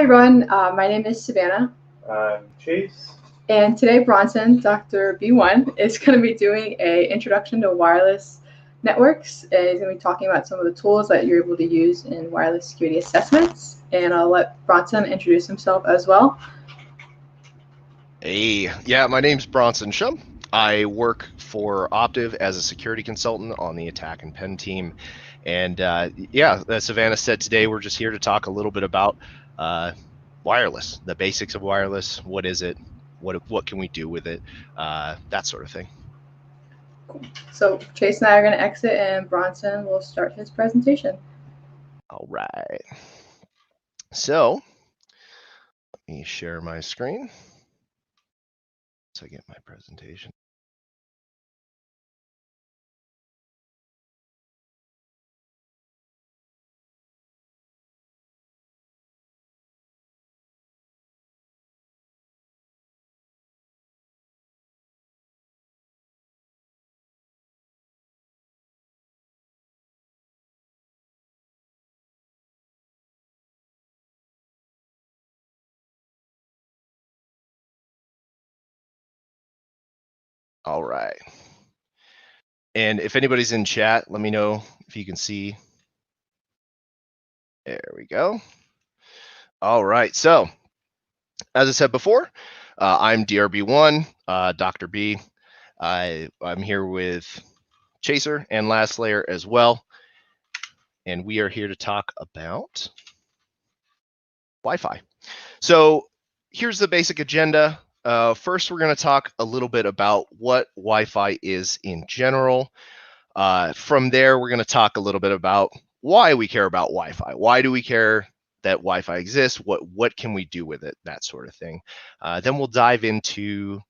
everyone. My name is Savannah. I'm Chase. And today Bronson, DrB1, is going to be doing an introduction to wireless networks. And he's going to be talking about some of the tools that you're able to use in wireless security assessments. And I'll let Bronson introduce himself as well. Hey, yeah, my name's Bronson Shum. I work for Optiv as a security consultant on the attack and pen team. And yeah, as Savannah said, today we're just here to talk a little bit about wireless, the basics of wireless. What is it? What can we do with it? That sort of thing. Cool. So Chase and I are going to exit, and Bronson will start his presentation. All right. So let me share my screen so I get my presentation. All right. And if anybody's in chat, let me know if you can see. There we go. All right. So as I said before, I'm DrB1, Dr. B. I'm here with Chaser and Last Layer as well. And we are here to talk about Wi-Fi. So here's the basic agenda. First, we're going to talk a little bit about what Wi-Fi is in general. From there, we're going to talk a little bit about why we care about Wi-Fi. Why do we care that Wi-Fi exists? What can we do with it? That sort of thing. Then we'll dive into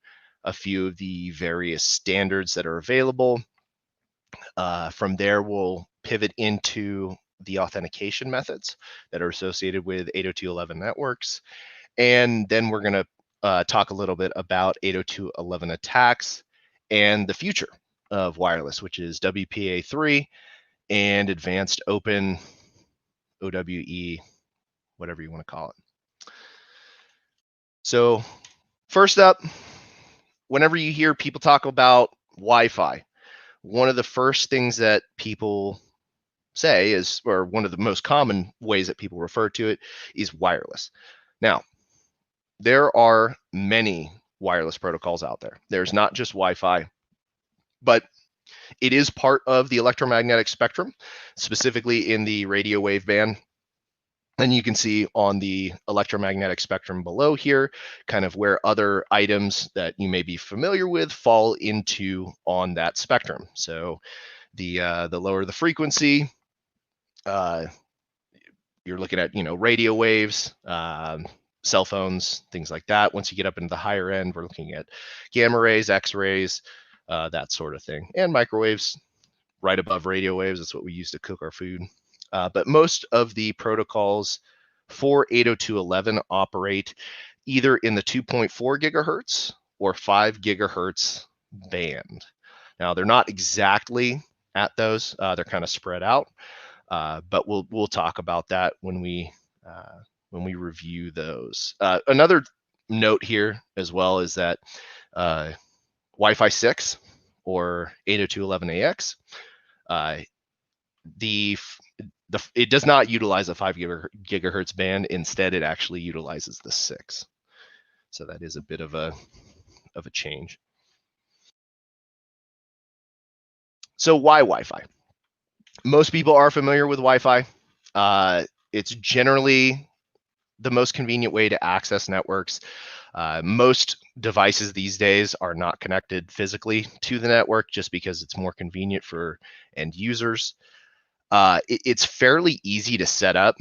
a few of the various standards that are available. From there, we'll pivot into the authentication methods that are associated with 802.11 networks. And then we're going to talk a little bit about 802.11 attacks and the future of wireless, which is WPA2 and advanced open OWE, whatever you want to call it. So first up, whenever you hear people talk about Wi-Fi, one of the first things that people say is, or one of the most common ways that people refer to it, is wireless. Now, there are many wireless protocols out there. There's not just Wi-Fi, but it is part of the electromagnetic spectrum, specifically in the radio wave band. And you can see on the electromagnetic spectrum below here, kind of where other items that you may be familiar with fall into on that spectrum. So the lower the frequency, you're looking at, radio waves, cell phones, things like that. Once you get up into the higher end, we're looking at gamma rays, X-rays, that sort of thing, and microwaves right above radio waves. That's what we use to cook our food. But most of the protocols for 802.11 operate either in the 2.4 gigahertz or 5 gigahertz band. Now, they're not exactly at those. They're kind of spread out, but we'll talk about that when we review those. Another note here as well is that Wi-Fi 6 or 802.11ax, it does not utilize a 5 gigahertz band. Instead, it actually utilizes the 6. So that is a bit of a change. So why Wi-Fi? Most people are familiar with Wi-Fi. It's generally the most convenient way to access networks. Most devices these days are not connected physically to the network just because it's more convenient for end users. It's fairly easy to set up.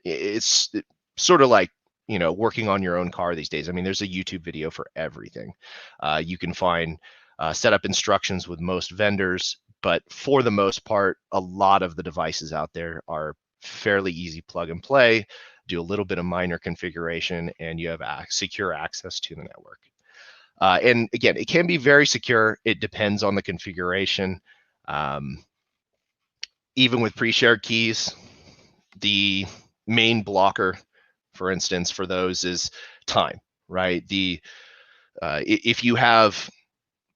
It's sort of like, working on your own car these days. I mean, there's a YouTube video for everything. You can find setup instructions with most vendors, but for the most part, a lot of the devices out there are fairly easy plug and play, do a little bit of minor configuration, and you have secure access to the network. And again, it can be very secure. It depends on the configuration. Even with pre-shared keys, the main blocker, for instance, for those is time, right? If you have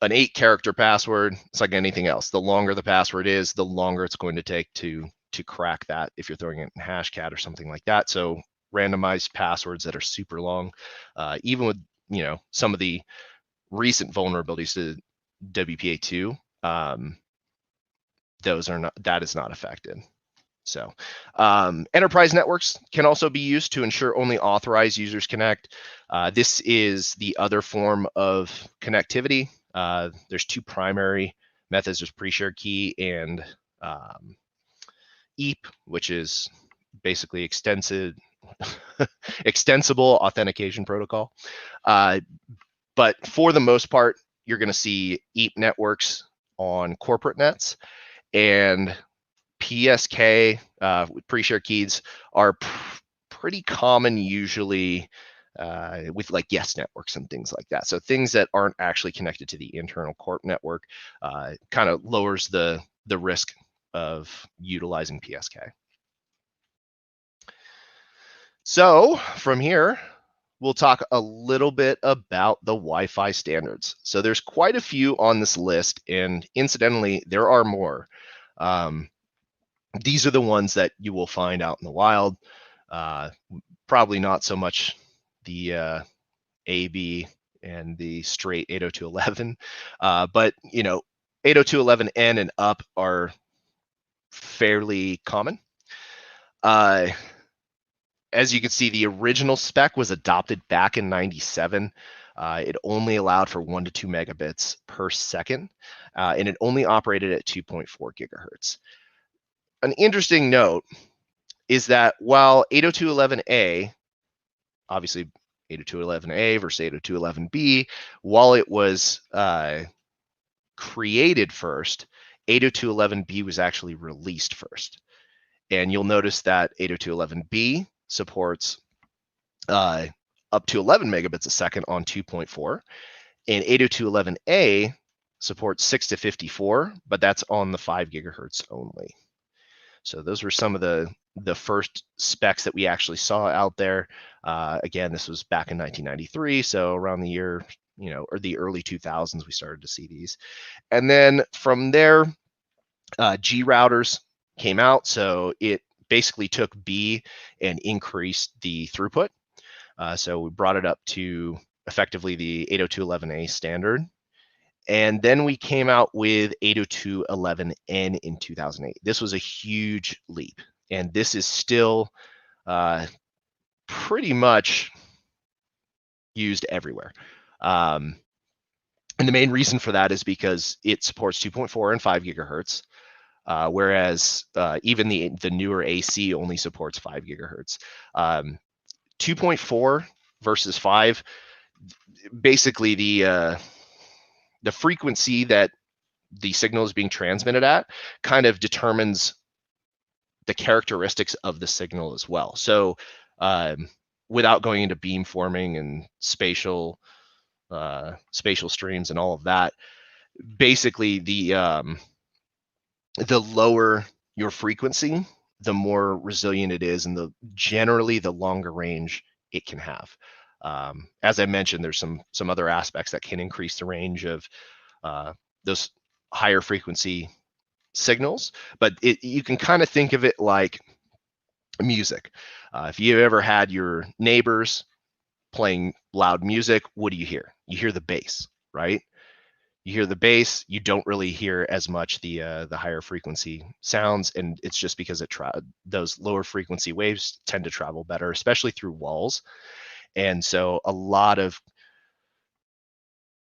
an 8-character password, it's like anything else. The longer the password is, the longer it's going to take to crack that if you're throwing it in Hashcat or something like that. So randomized passwords that are super long, even with some of the recent vulnerabilities to WPA2, that is not affected. So enterprise networks can also be used to ensure only authorized users connect. This is the other form of connectivity. There's 2 primary methods. There's pre-shared key and EAP, which is basically extensible authentication protocol. But for the most part, you're going to see EAP networks on corporate nets, and PSK with pre-shared keys are pretty common usually with like Yes networks and things like that. So things that aren't actually connected to the internal corp network kind of lowers the risk of utilizing PSK. So from here, we'll talk a little bit about the Wi-Fi standards. So there's quite a few on this list, and incidentally, there are more. These are the ones that you will find out in the wild. Probably not so much the AB and the straight 802.11, but 802.11n and up are fairly common. As you can see, the original spec was adopted back in '97. It only allowed for 1 to 2 megabits per second, and it only operated at 2.4 gigahertz. An interesting note is that while 802.11a, obviously 802.11a versus 802.11b, while it was created first, 802.11b was actually released first. And you'll notice that 802.11b supports up to 11 megabits a second on 2.4, and 802.11a supports 6 to 54, but that's on the 5 gigahertz only. So those were some of the first specs that we actually saw out there. Again, this was back in 1993, so around the year, or the early 2000s, we started to see these. And then from there, G routers came out, so it basically took B and increased the throughput. So we brought it up to effectively the 802.11a standard. And then we came out with 802.11n in 2008. This was a huge leap, and this is still pretty much used everywhere. And the main reason for that is because it supports 2.4 and 5 gigahertz, whereas even the newer AC only supports 5 gigahertz. 2.4 versus 5, basically the frequency that the signal is being transmitted at kind of determines the characteristics of the signal as well. So without going into beamforming and spatial streams and all of that, basically the lower your frequency, the more resilient it is, and generally the longer range it can have. As I mentioned, there's some other aspects that can increase the range of those higher frequency signals, but you can kind of think of it like music. If you ever had your neighbors playing loud music, what do you hear? You hear the bass, right? You hear the bass, you don't really hear as much the higher frequency sounds, and it's just because those lower frequency waves tend to travel better, especially through walls. And so a lot of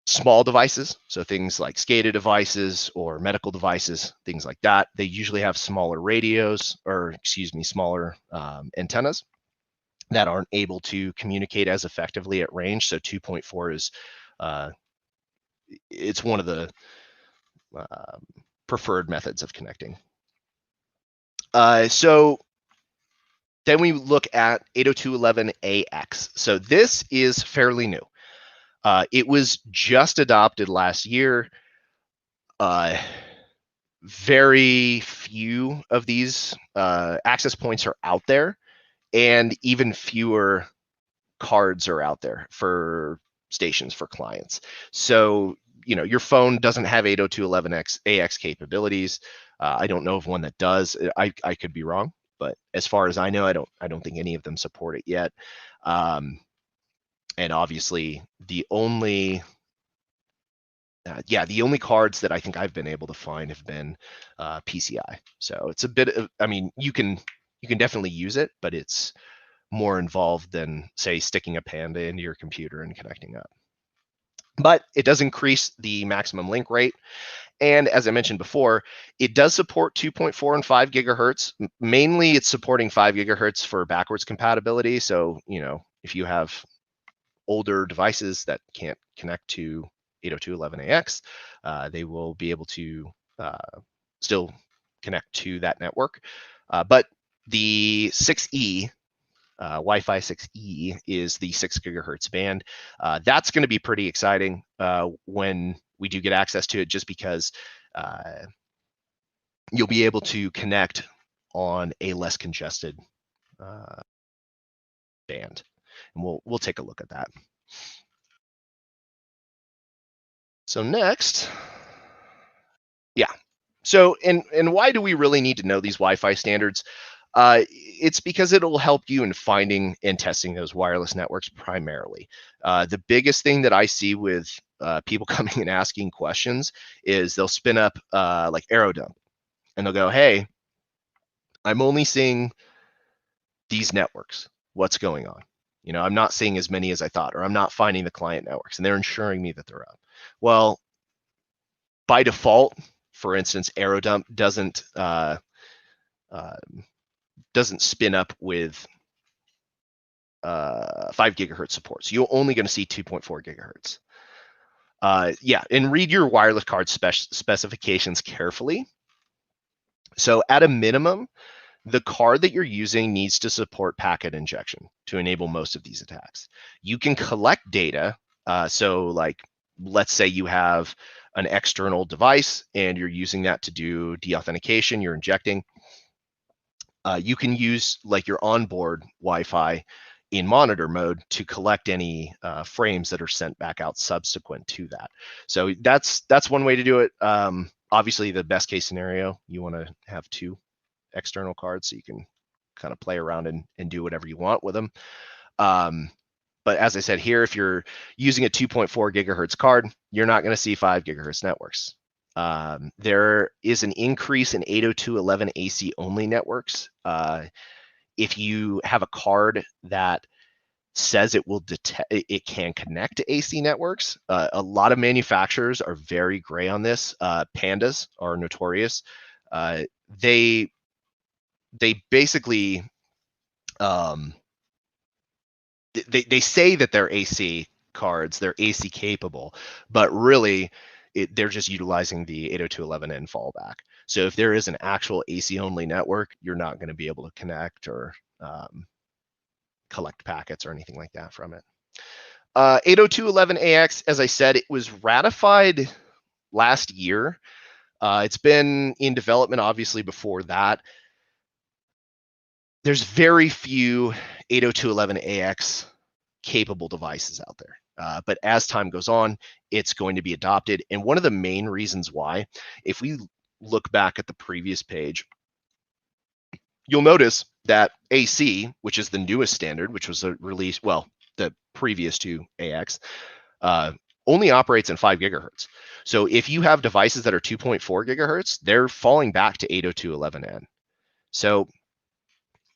small devices, so things like SCADA devices or medical devices, things like that, they usually have smaller radios, or smaller antennas that aren't able to communicate as effectively at range. So 2.4 is it's one of the preferred methods of connecting. So then we look at 802.11ax. So this is fairly new. It was just adopted last year. Very few of these access points are out there and even fewer cards are out there for stations for clients. So, your phone doesn't have 802.11ax capabilities. I don't know of one that does. I could be wrong, but as far as I know, I don't think any of them support it yet. And obviously, the only cards that I think I've been able to find have been PCI. So it's a bit of, you can definitely use it, but it's more involved than, say, sticking a Panda into your computer and connecting up. But it does increase the maximum link rate. And as I mentioned before, it does support 2.4 and 5 gigahertz. Mainly, it's supporting 5 gigahertz for backwards compatibility. So, if you have older devices that can't connect to 802.11ax, they will be able to still connect to that network. But the 6E, Wi-Fi 6E, is the 6 gigahertz band. That's going to be pretty exciting when we do get access to it, just because you'll be able to connect on a less congested band. And we'll take a look at that. So next, So, and why do we really need to know these Wi-Fi standards? It's because it'll help you in finding and testing those wireless networks primarily. The biggest thing that I see with people coming and asking questions is they'll spin up like Aerodump, and they'll go, "Hey, I'm only seeing these networks. What's going on? I'm not seeing as many as I thought, or I'm not finding the client networks," and they're ensuring me that they're up. Well, by default, for instance, Aerodump doesn't spin up with 5 gigahertz support. So you're only going to see 2.4 gigahertz. And read your wireless card specifications carefully. So at a minimum, the card that you're using needs to support packet injection to enable most of these attacks. You can collect data. So like, let's say you have an external device and you're using that to do deauthentication, you're injecting. You can use like your onboard Wi-Fi in monitor mode to collect any frames that are sent back out subsequent to that. So that's one way to do it. Obviously, the best case scenario, you want to have 2 external cards so you can kind of play around and do whatever you want with them. But as I said here, if you're using a 2.4 gigahertz card, you're not going to see 5 gigahertz networks. There is an increase in 802.11ac only networks. If you have a card that says it can connect to AC networks, a lot of manufacturers are very gray on this. Pandas are notorious. They basically they say that they're AC cards, they're AC capable, but really they're just utilizing the 802.11n fallback. So if there is an actual AC only network, you're not going to be able to connect or collect packets or anything like that from it. 802.11ax, as I said, it was ratified last year. It's been in development, obviously, before that. There's very few 802.11ax capable devices out there. But as time goes on, it's going to be adopted. And one of the main reasons why, if we look back at the previous page, you'll notice that AC, which is the newest standard, which was released, well, the previous to AX, only operates in 5 gigahertz. So if you have devices that are 2.4 gigahertz, they're falling back to 802.11n. So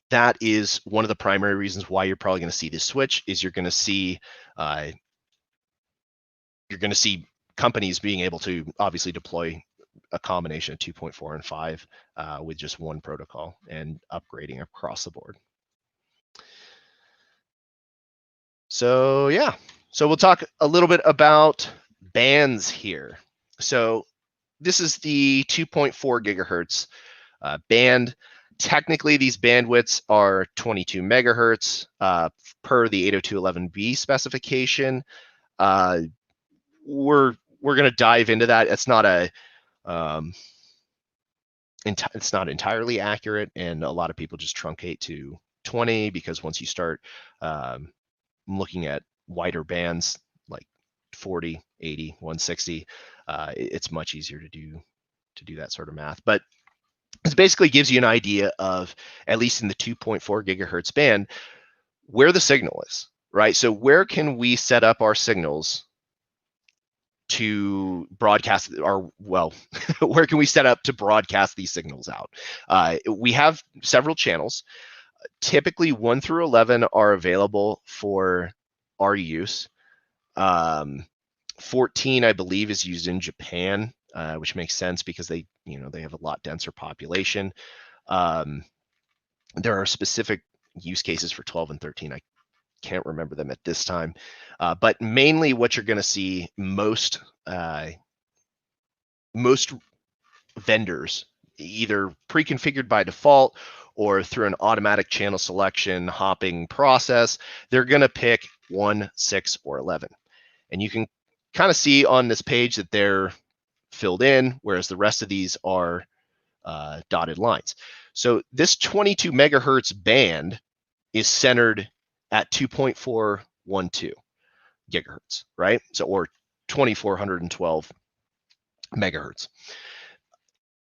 that is one of the primary reasons why you're probably going to see this switch. Is you're going to see companies being able to obviously deploy a combination of 2.4 and 5 with just one protocol and upgrading across the board. So yeah, so we'll talk a little bit about bands here. So this is the 2.4 gigahertz band. Technically, these bandwidths are 22 megahertz per the 802.11b specification. We're going to dive into that. It's not it's not entirely accurate, and a lot of people just truncate to 20, because once you start looking at wider bands like 40, 80, 160, it's much easier to do that sort of math. But it basically gives you an idea of, at least in the 2.4 gigahertz band, where the signal is, right? So where can we set up our signals to broadcast our, well, where can we set up to broadcast these signals out? We have several channels. Typically 1 through 11 are available for our use. 14, I believe, is used in Japan, which makes sense because they have a lot denser population. There are specific use cases for 12 and 13. I can't remember them at this time, but mainly what you're going to see, most vendors, either pre-configured by default or through an automatic channel selection hopping process, they're going to pick 1, 6, or 11. And you can kind of see on this page that they're filled in, whereas the rest of these are dotted lines. So this 22 megahertz band is centered at 2.412 gigahertz, right? So, or 2412 megahertz.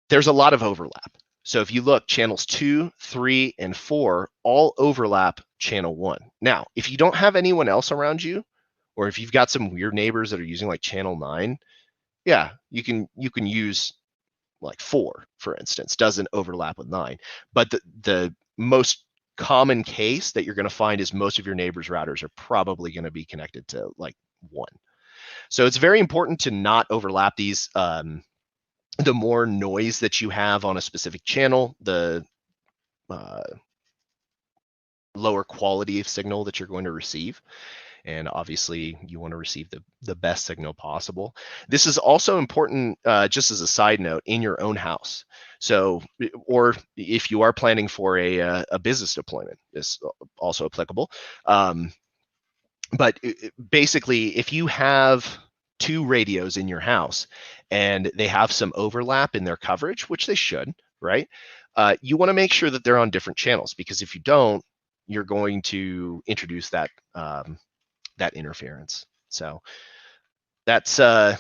There's a lot of overlap. So if you look, channels 2, 3, and 4 all overlap channel 1. Now, if you don't have anyone else around you, or if you've got some weird neighbors that are using like channel 9, yeah, you can use like 4, for instance, doesn't overlap with 9. But the most common case that you're going to find is most of your neighbors' routers are probably going to be connected to like 1. So it's very important to not overlap these. The more noise that you have on a specific channel, the lower quality of signal that you're going to receive. And obviously you want to receive the best signal possible. This is also important, just as a side note, in your own house. So, or if you are planning for a business deployment, is also applicable. But basically, if you have 2 radios in your house and they have some overlap in their coverage, which they should, right? You want to make sure that they're on different channels, because if you don't, you're going to introduce that that interference. So that's the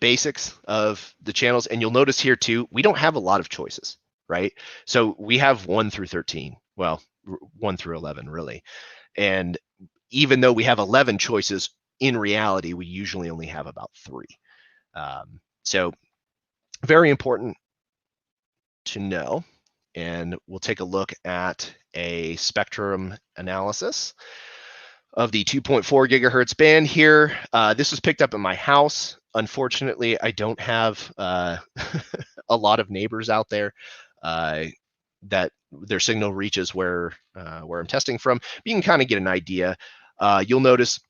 basics of the channels. And you'll notice here too, we don't have a lot of choices, right? So we have 1 through 13, well, 1 through 11 really. And even though we have 11 choices, in reality, we usually only have about 3. So very important to know. And we'll take a look at a spectrum analysis of the 2.4 gigahertz band here. This was picked up in my house. Unfortunately, I don't have a lot of neighbors out there that their signal reaches where I'm testing from. But you can kind of get an idea. You'll notice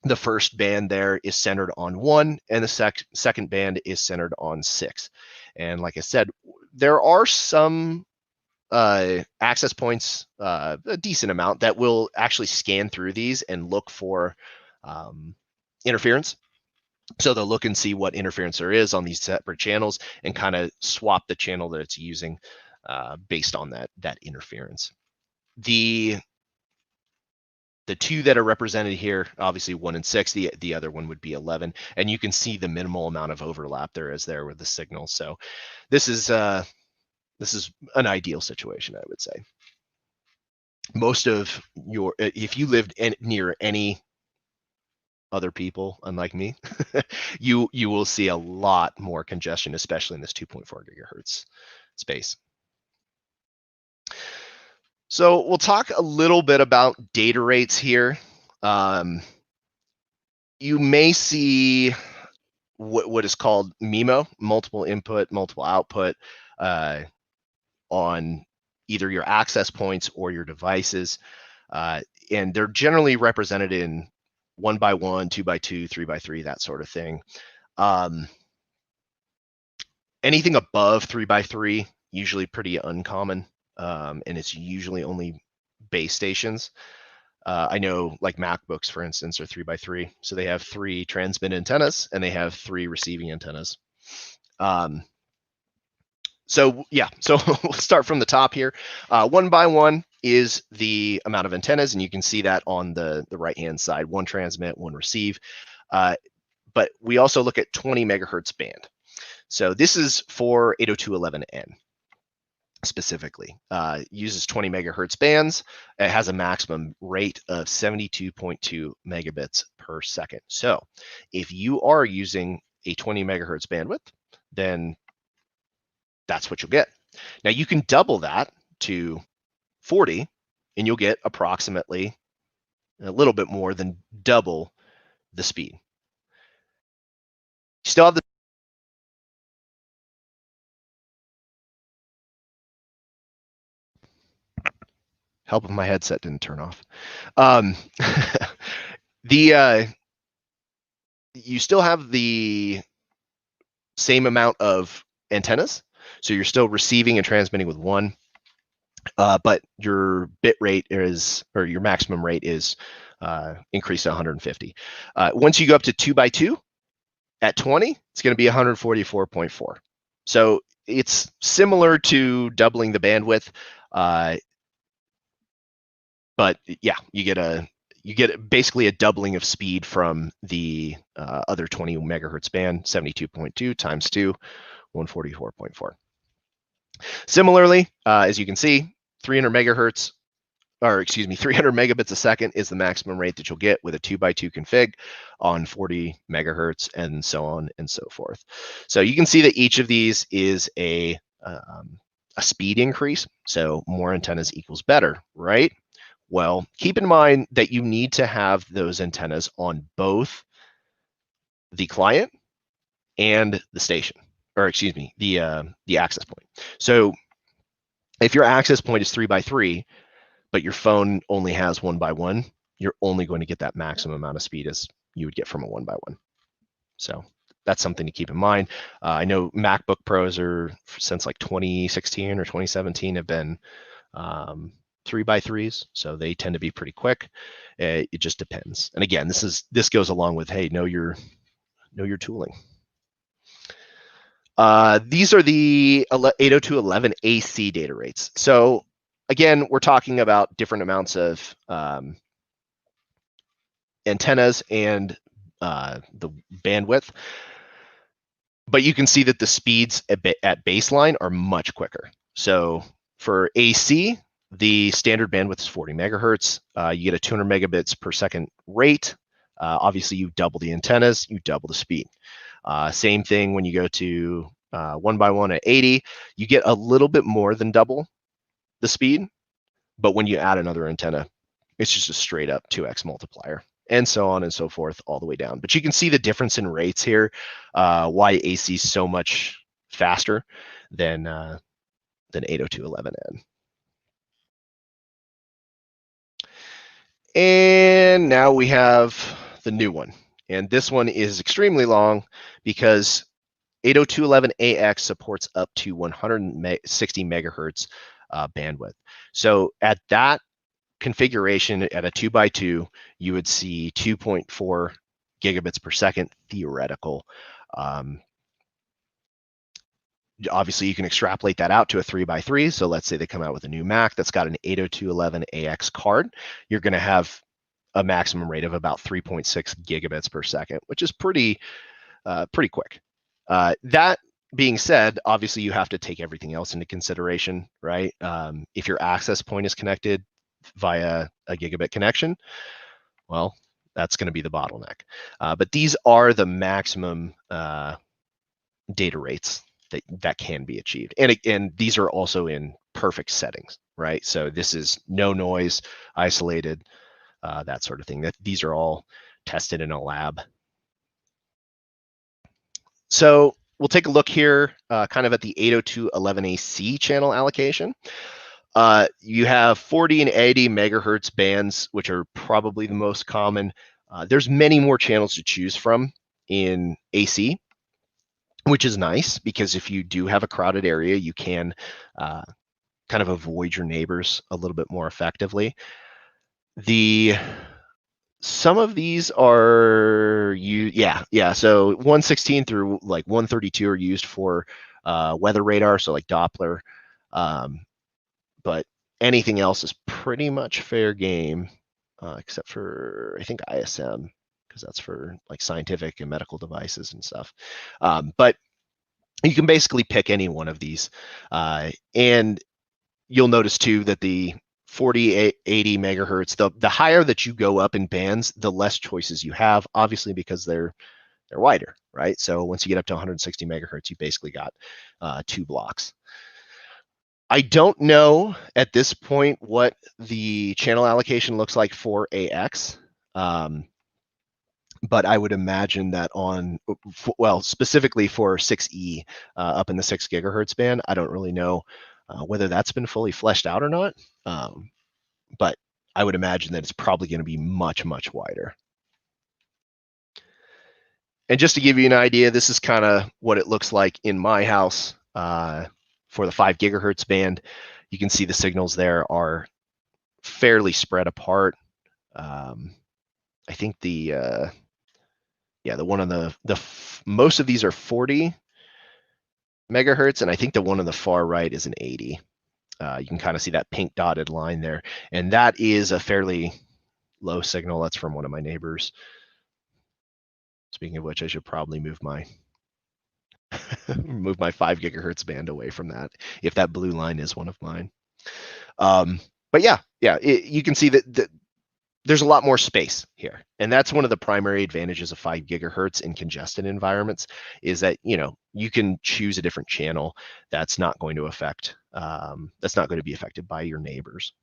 the first band there is centered on 1, and the second band is centered on 6. And like I said, there are some access points, a decent amount, that will actually scan through these and look for interference. So they'll look and see what interference there is on these separate channels and kind of swap the channel that it's using based on that interference. The 2 that are represented here, obviously 1 and 6, the other one would be 11, and you can see the minimal amount of overlap there is there with the signal. So this is an ideal situation, I would say. Most of your, if you lived near any other people, unlike me, you will see a lot more congestion, especially in this 2.4 gigahertz space. So we'll talk a little bit about data rates here. You may see what is called MIMO, multiple input, multiple output, on either your access points or your devices. And they're generally represented in 1 by 1, 2 by 2, 3 by 3, that sort of thing. Anything above 3 by 3, usually pretty uncommon. And it's usually only base stations. I know like MacBooks, for instance, are 3 by 3. So they have 3 transmit antennas and they have 3 receiving antennas. So yeah, so we'll start from the top here. 1 by 1 is the amount of antennas, and you can see that on the right-hand side, 1 transmit, 1 receive. But we also look at 20 megahertz band. So this is for 802.11n specifically. Uses 20 megahertz bands. It has a maximum rate of 72.2 megabits per second. So if you are using a 20 megahertz bandwidth, then that's what you'll get. Now you can double that to 40 and you'll get approximately a little bit more than double the speed. You still have the help if my headset didn't turn off. You still have the same amount of antennas, so you're still receiving and transmitting with 1, but your bit rate is, or your maximum rate is increased to 150. Once you go up to 2 by 2 at 20, it's going to be 144.4. So it's similar to doubling the bandwidth, but yeah, you get basically a doubling of speed from the other 20 megahertz band, 72.2 times 2, 144.4. Similarly, as you can see, 300 megabits a second is the maximum rate that you'll get with a 2 by 2 config on 40 megahertz, and so on and so forth. So you can see that each of these is a speed increase. So more antennas equals better, right? Well, keep in mind that you need to have those antennas on both the client and the station, or excuse me, the access point. So if your access point is 3 by 3, but your phone only has 1 by 1, you're only going to get that maximum amount of speed as you would get from a 1 by 1. So that's something to keep in mind. I know MacBook Pros are, since like 2016 or 2017, have been 3 by 3s, so they tend to be pretty quick. It just depends. And again, this goes along with, hey, know your tooling. These are the 802.11ac data rates. So again, we're talking about different amounts of antennas and the bandwidth, but you can see that the speeds at baseline are much quicker. So for AC, the standard bandwidth is 40 megahertz. You get a 200 megabits per second rate. Obviously, you double the antennas, you double the speed. Same thing when you go to 1 by 1 at 80, you get a little bit more than double the speed, but when you add another antenna, it's just a straight up 2x multiplier, and so on and so forth all the way down. But you can see the difference in rates here, why AC is so much faster than 802.11n. And now we have the new one. And this one is extremely long because 802.11ax supports up to 160 megahertz bandwidth. So at that configuration, at a 2 by 2, you would see 2.4 gigabits per second theoretical. Obviously, you can extrapolate that out to a 3 by 3. So let's say they come out with a new Mac that's got an 802.11ax card. You're going to have a maximum rate of about 3.6 gigabits per second, which is pretty quick. That being said, obviously you have to take everything else into consideration, right? If your access point is connected via a gigabit connection, well, that's going to be the bottleneck. But these are the maximum data rates that can be achieved, and these are also in perfect settings, right? So this is no noise, isolated, that sort of thing. These are all tested in a lab. So we'll take a look here, kind of at the 802.11ac channel allocation. You have 40 and 80 megahertz bands, which are probably the most common. There's many more channels to choose from in AC, which is nice because if you do have a crowded area, you can kind of avoid your neighbors a little bit more effectively. The some of these are so 116 through like 132 are used for weather radar, so like Doppler. But anything else is pretty much fair game, except for I think ISM, because that's for like scientific and medical devices and stuff. But you can basically pick any one of these, and you'll notice too that the 40, 80 megahertz, the higher that you go up in bands, the less choices you have, obviously because they're wider, right? So once you get up to 160 megahertz, you basically got 2 blocks. I don't know at this point what the channel allocation looks like for AX, but I would imagine that specifically for 6E up in the 6 gigahertz band, I don't really know whether that's been fully fleshed out or not, but I would imagine that it's probably going to be much, much wider. And just to give you an idea, this is kind of what it looks like in my house for the 5 gigahertz band. You can see the signals there are fairly spread apart. I think the one on the most of these are 40 megahertz, and I think the one on the far right is an 80. You can kind of see that pink dotted line there, and that is a fairly low signal. That's from one of my neighbors. Speaking of which, I should probably move my 5 gigahertz band away from that, if that blue line is one of mine. But you can see that there's a lot more space here, and that's one of the primary advantages of 5 gigahertz in congested environments, is that you can choose a different channel that's not going to be affected by your neighbors.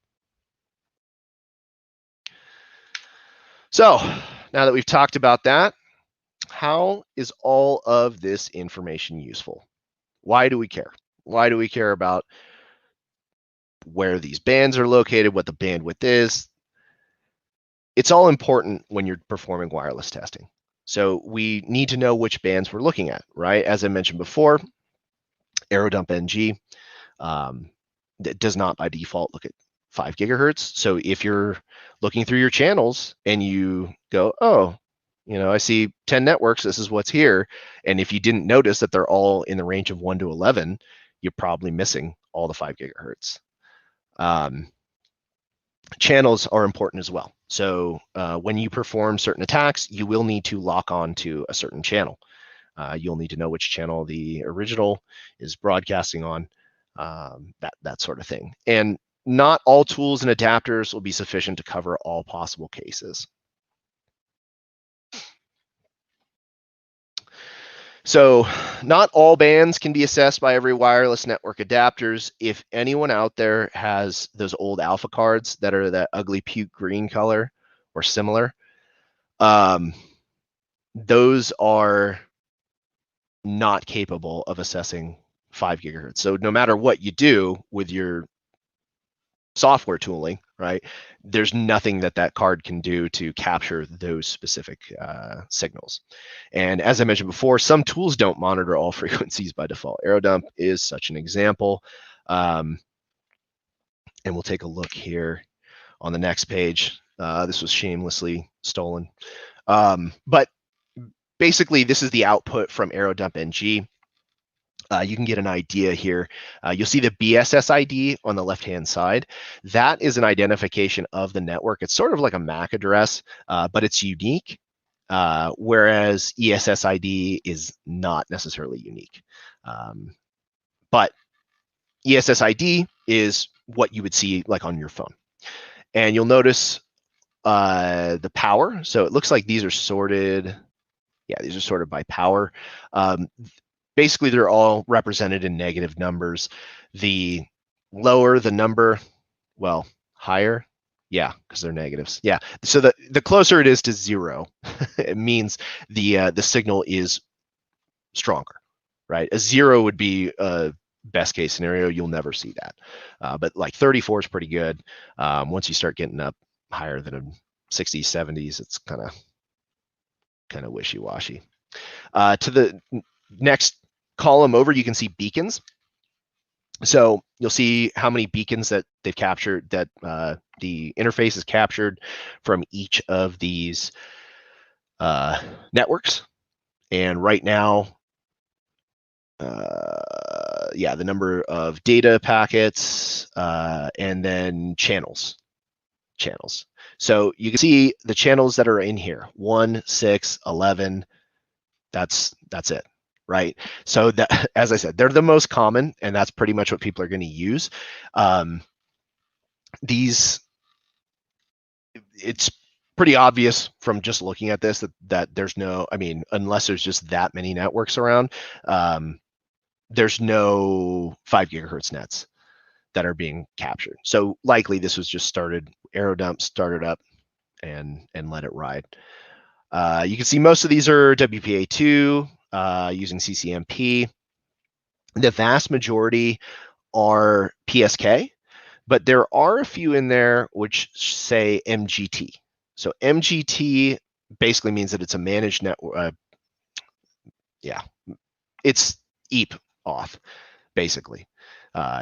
So now that we've talked about that, how is all of this information useful? Why do we care? Why do we care about where these bands are located, what the bandwidth is? It's all important when you're performing wireless testing. So we need to know which bands we're looking at, right? As I mentioned before, Aerodump NG does not by default look at 5 gigahertz. So if you're looking through your channels and you go, oh, I see 10 networks, this is what's here. And if you didn't notice that they're all in the range of 1 to 11, you're probably missing all the 5 gigahertz. Channels are important as well. So when you perform certain attacks, you will need to lock on to a certain channel. You'll need to know which channel the original is broadcasting on, that sort of thing. And not all tools and adapters will be sufficient to cover all possible cases. So not all bands can be assessed by every wireless network adapters. If anyone out there has those old alpha cards that are that ugly puke green color or similar, those are not capable of assessing 5 gigahertz. So no matter what you do with your software tooling, right, there's nothing that card can do to capture those specific signals. And as I mentioned before, some tools don't monitor all frequencies by default. Aerodump is such an example. And we'll take a look here on the next page. This was shamelessly stolen. But basically, this is the output from Aerodump NG. You can get an idea here. You'll see the BSS ID on the left-hand side. That is an identification of the network. It's sort of like a MAC address, but it's unique, whereas ESS ID is not necessarily unique. But ESS ID is what you would see like on your phone. And you'll notice the power. So it looks like these are sorted. Yeah, these are sorted by power. Basically, they're all represented in negative numbers. The lower the number, well, higher. Yeah, because they're negatives. Yeah, so the closer it is to 0, it means the signal is stronger, right? A 0 would be a best case scenario. You'll never see that. But like 34 is pretty good. Once you start getting up higher than a 60s, 70s, it's kind of wishy-washy. To the next column over, you can see beacons. So you'll see how many beacons that they've captured, that the interface has captured from each of these networks. And right now, yeah, the number of data packets and then channels. So you can see the channels that are in here: 1, 6, 11. That's it, right? So that, as I said, they're the most common, and that's pretty much what people are going to use. It's pretty obvious from just looking at this that there's no, I mean, unless there's just that many networks around, there's no 5 gigahertz nets that are being captured. So likely this was just started, Aerodump started up and let it ride. You can see most of these are WPA2 using CCMP. The vast majority are PSK, but there are a few in there which say MGT. So MGT basically means that it's a managed network. Yeah, it's EAP auth, basically.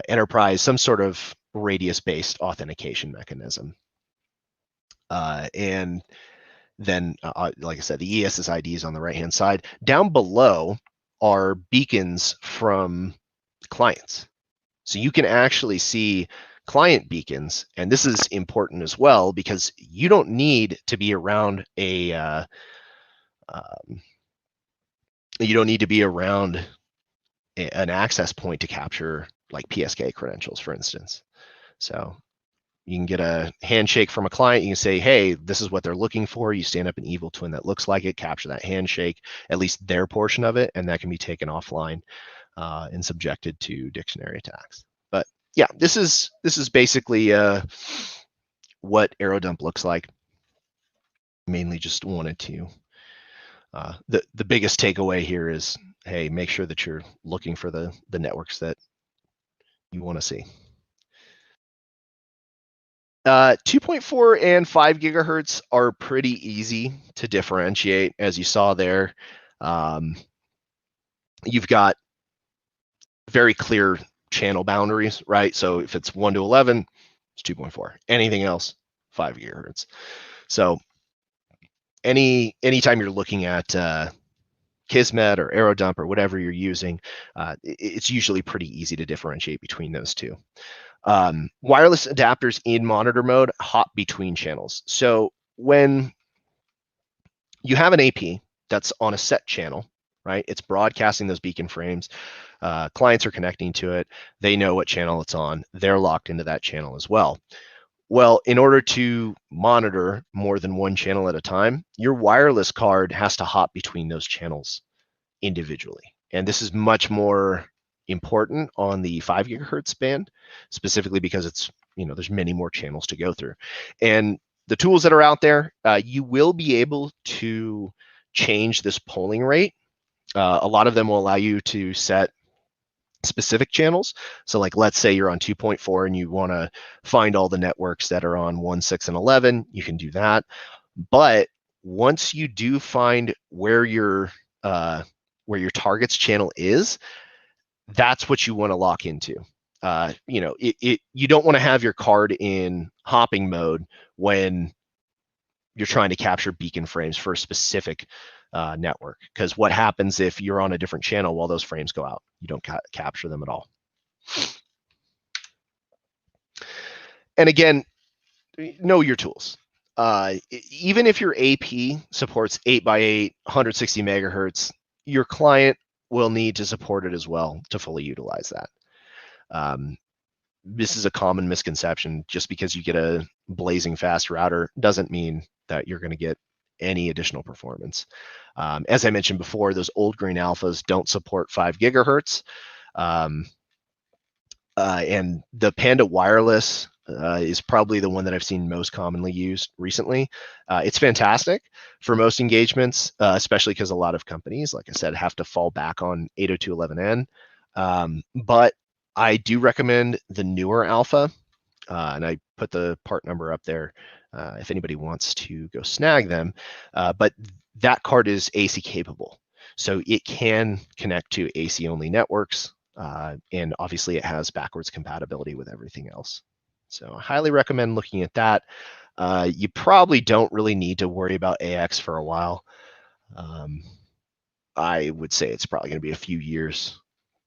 Enterprise, some sort of radius-based authentication mechanism. And then, like I said, the ESSID is on the right-hand side. Down below are beacons from clients. So you can actually see client beacons, and this is important as well because you don't need to be around a an access point to capture like PSK credentials, for instance. So you can get a handshake from a client. You can say, hey, this is what they're looking for. You stand up an evil twin that looks like it, capture that handshake, at least their portion of it, and that can be taken offline and subjected to dictionary attacks. But yeah, this is basically what Aerodump looks like. Mainly just wanted to, the biggest takeaway here is, hey, make sure that you're looking for the networks that you want to see. 2.4 and 5 gigahertz are pretty easy to differentiate, as you saw there. You've got very clear channel boundaries, right? So if it's 1 to 11, it's 2.4. Anything else, 5 gigahertz. So anytime you're looking at Kismet or Aerodump or whatever you're using, it's usually pretty easy to differentiate between those two. Wireless adapters in monitor mode hop between channels. So when you have an AP that's on a set channel, right? It's broadcasting those beacon frames. Clients are connecting to it. They know what channel it's on. They're locked into that channel as well. Well, in order to monitor more than one channel at a time, your wireless card has to hop between those channels individually. And this is much more important on the 5 gigahertz band, specifically because it's, there's many more channels to go through. And the tools that are out there, you will be able to change this polling rate. A lot of them will allow you to set specific channels. So like, let's say you're on 2.4 and you want to find all the networks that are on 1, 6, and 11, you can do that. But once you do find where your target's channel is, that's what you want to lock into. You don't want to have your card in hopping mode when you're trying to capture beacon frames for a specific network, because what happens if you're on a different channel while those frames go out? You don't capture them at all. And again, know your tools. Even if your AP supports 8x8, 160 megahertz, your client will need to support it as well to fully utilize that. This is a common misconception. Just because you get a blazing fast router doesn't mean that you're going to get any additional performance. As I mentioned before, those old green alphas don't support 5 gigahertz. And the Panda Wireless is probably the one that I've seen most commonly used recently. It's fantastic for most engagements, especially because a lot of companies, like I said, have to fall back on 802.11n. But I do recommend the newer alpha, and I put the part number up there if anybody wants to go snag them. But that card is AC capable, so it can connect to AC only networks. And obviously it has backwards compatibility with everything else. So I highly recommend looking at that. You probably don't really need to worry about AX for a while. I would say it's probably going to be a few years.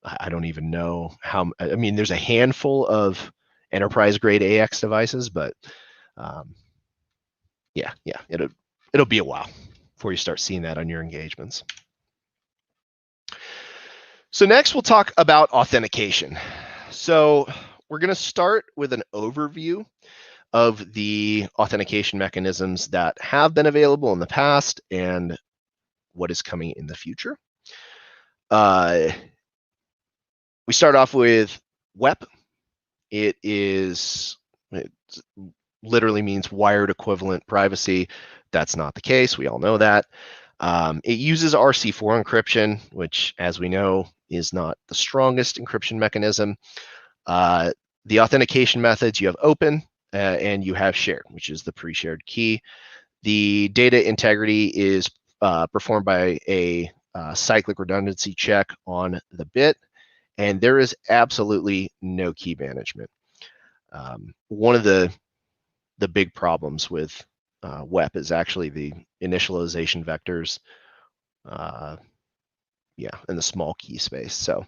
I don't even know how. I mean, there's a handful of enterprise grade AX devices, but yeah, it'll be a while before you start seeing that on your engagements. So next we'll talk about authentication. So we're going to start with an overview of the authentication mechanisms that have been available in the past and what is coming in the future. We start off with WEP. It literally means wired equivalent privacy. That's not the case. We all know that. It uses RC4 encryption, which, as we know, is not the strongest encryption mechanism. The authentication methods, you have open and you have shared, which is the pre-shared key. The data integrity is performed by a cyclic redundancy check on the bit, and there is absolutely no key management. One of the big problems with WEP is actually the initialization vectors, in the small key space. So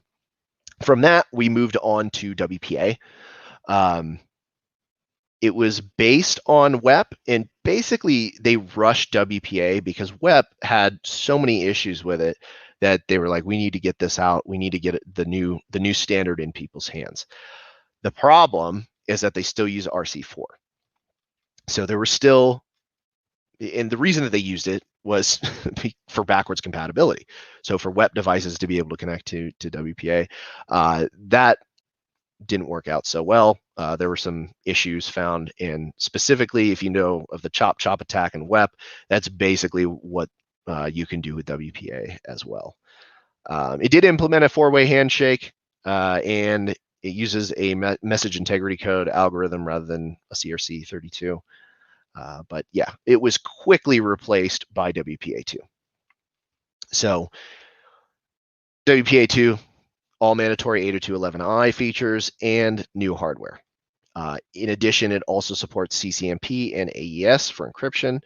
from that, we moved on to WPA. It was based on WEP, and basically they rushed WPA because WEP had so many issues with it that they were like, we need to get this out. We need to get the new standard in people's hands. The problem is that they still use RC4. So there were still, and the reason that they used it was for backwards compatibility. So for WEP devices to be able to connect to WPA, that didn't work out so well. There were some issues found, and specifically, if you know of the chop attack in WEP, that's basically what you can do with WPA as well. It did implement a four-way handshake, and it uses a message integrity code algorithm rather than a CRC32. But yeah, it was quickly replaced by WPA2. So WPA2, all mandatory 802.11i features and new hardware. In addition, it also supports CCNP and AES for encryption.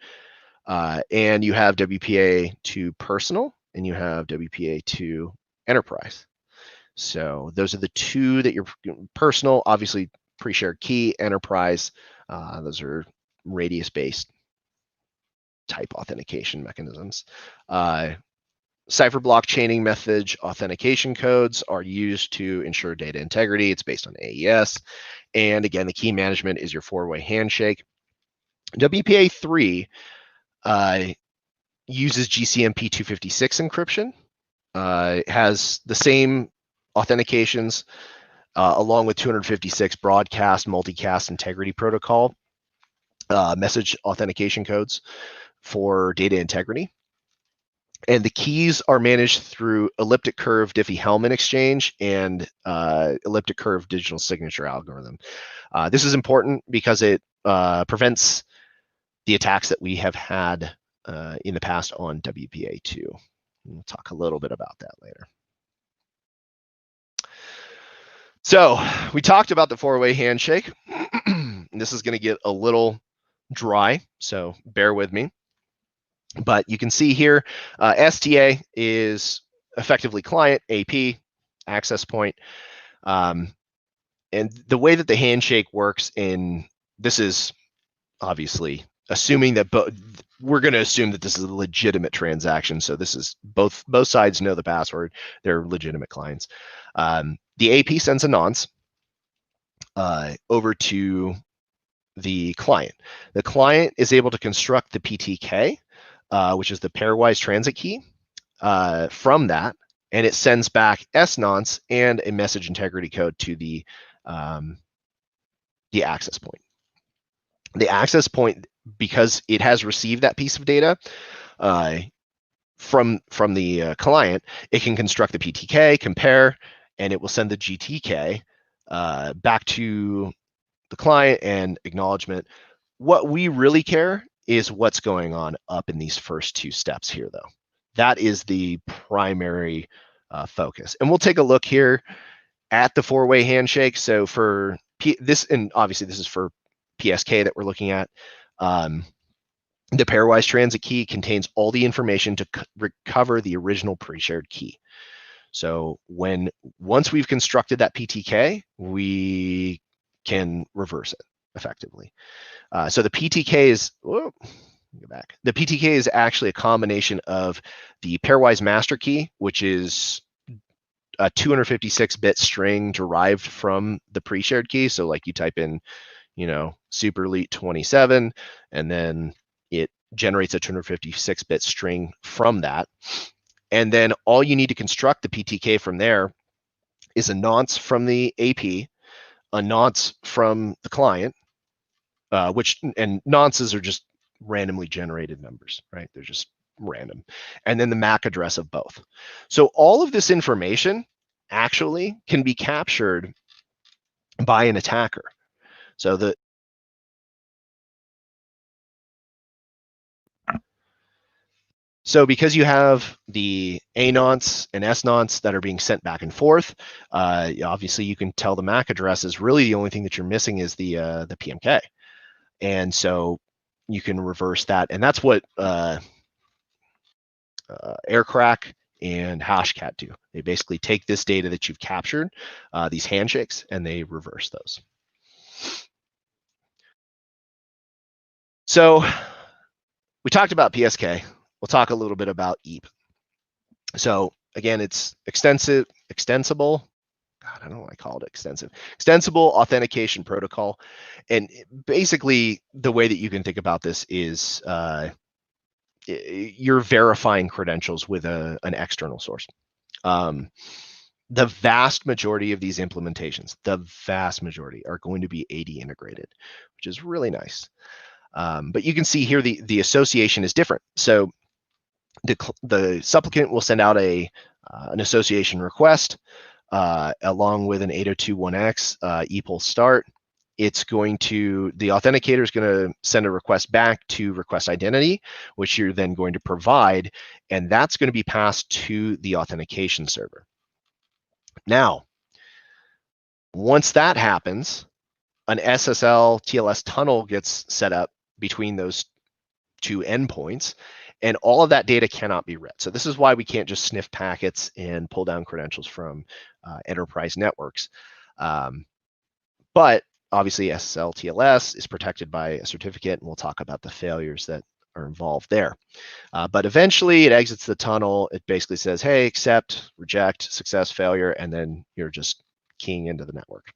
And you have WPA2 personal and you have WPA2 enterprise. So those are the two that you're personal, obviously pre-shared key, enterprise. Those are radius-based type authentication mechanisms. Cipher block chaining message authentication codes are used to ensure data integrity. It's based on AES. And again, the key management is your four-way handshake. WPA3 uses GCMP 256 encryption. It has the same authentications along with 256 broadcast multicast integrity protocol message authentication codes for data integrity. And the keys are managed through elliptic curve Diffie-Hellman exchange and elliptic curve digital signature algorithm. This is important because it prevents the attacks that we have had in the past on WPA2. We'll talk a little bit about that later. So we talked about the four-way handshake. This is going to get a little dry, so bear with me. But you can see here, STA is effectively client, AP, access point. And the way that the handshake works this is obviously assuming that we're going to assume that this is a legitimate transaction. So this is both sides know the password. They're legitimate clients. The AP sends a nonce over to the client. The client is able to construct the PTK, which is the pairwise transit key, from that, and it sends back S-nonce and a message integrity code to the access point. The access point, because it has received that piece of data from the client, it can construct the PTK, compare, and it will send the GTK back to the client and acknowledgement. What we really care is what's going on up in these first two steps here, though. That is the primary focus. And we'll take a look here at the 4-way handshake. So for this, and obviously this is for PSK that we're looking at, the pairwise transit key contains all the information to recover the original pre-shared key. So once we've constructed that PTK, we can reverse it effectively. So the PTK is, go back. The PTK is actually a combination of the pairwise master key, which is a 256-bit string derived from the pre-shared key. So like you type in, super elite 27, and then it generates a 256-bit string from that. And then all you need to construct the PTK from there is a nonce from the AP, a nonce from the client, and nonces are just randomly generated numbers, right? They're just random. And then the MAC address of both. So all of this information actually can be captured by an attacker. So because you have the A nonce and S nonce that are being sent back and forth, obviously you can tell the MAC address is really the only thing that you're missing is the PMK. And so you can reverse that. And that's what Aircrack and Hashcat do. They basically take this data that you've captured, these handshakes, and they reverse those. So we talked about PSK. We'll talk a little bit about EAP. So again, it's extensible. God, I don't know why I called it extensive. Extensible authentication protocol. And basically the way that you can think about this is you're verifying credentials with an external source. The vast majority of these implementations, the vast majority, are going to be AD integrated, which is really nice. But you can see here the association is different. So the supplicant will send out an association request along with an 802.1x ePulse start. The authenticator is going to send a request back to request identity, which you're then going to provide, and that's going to be passed to the authentication server. Now, once that happens, an SSL TLS tunnel gets set up between those two endpoints, and all of that data cannot be read. So this is why we can't just sniff packets and pull down credentials from enterprise networks. But obviously SSL TLS is protected by a certificate, and we'll talk about the failures that are involved there. But eventually it exits the tunnel. It basically says, hey, accept, reject, success, failure, and then you're just keying into the network.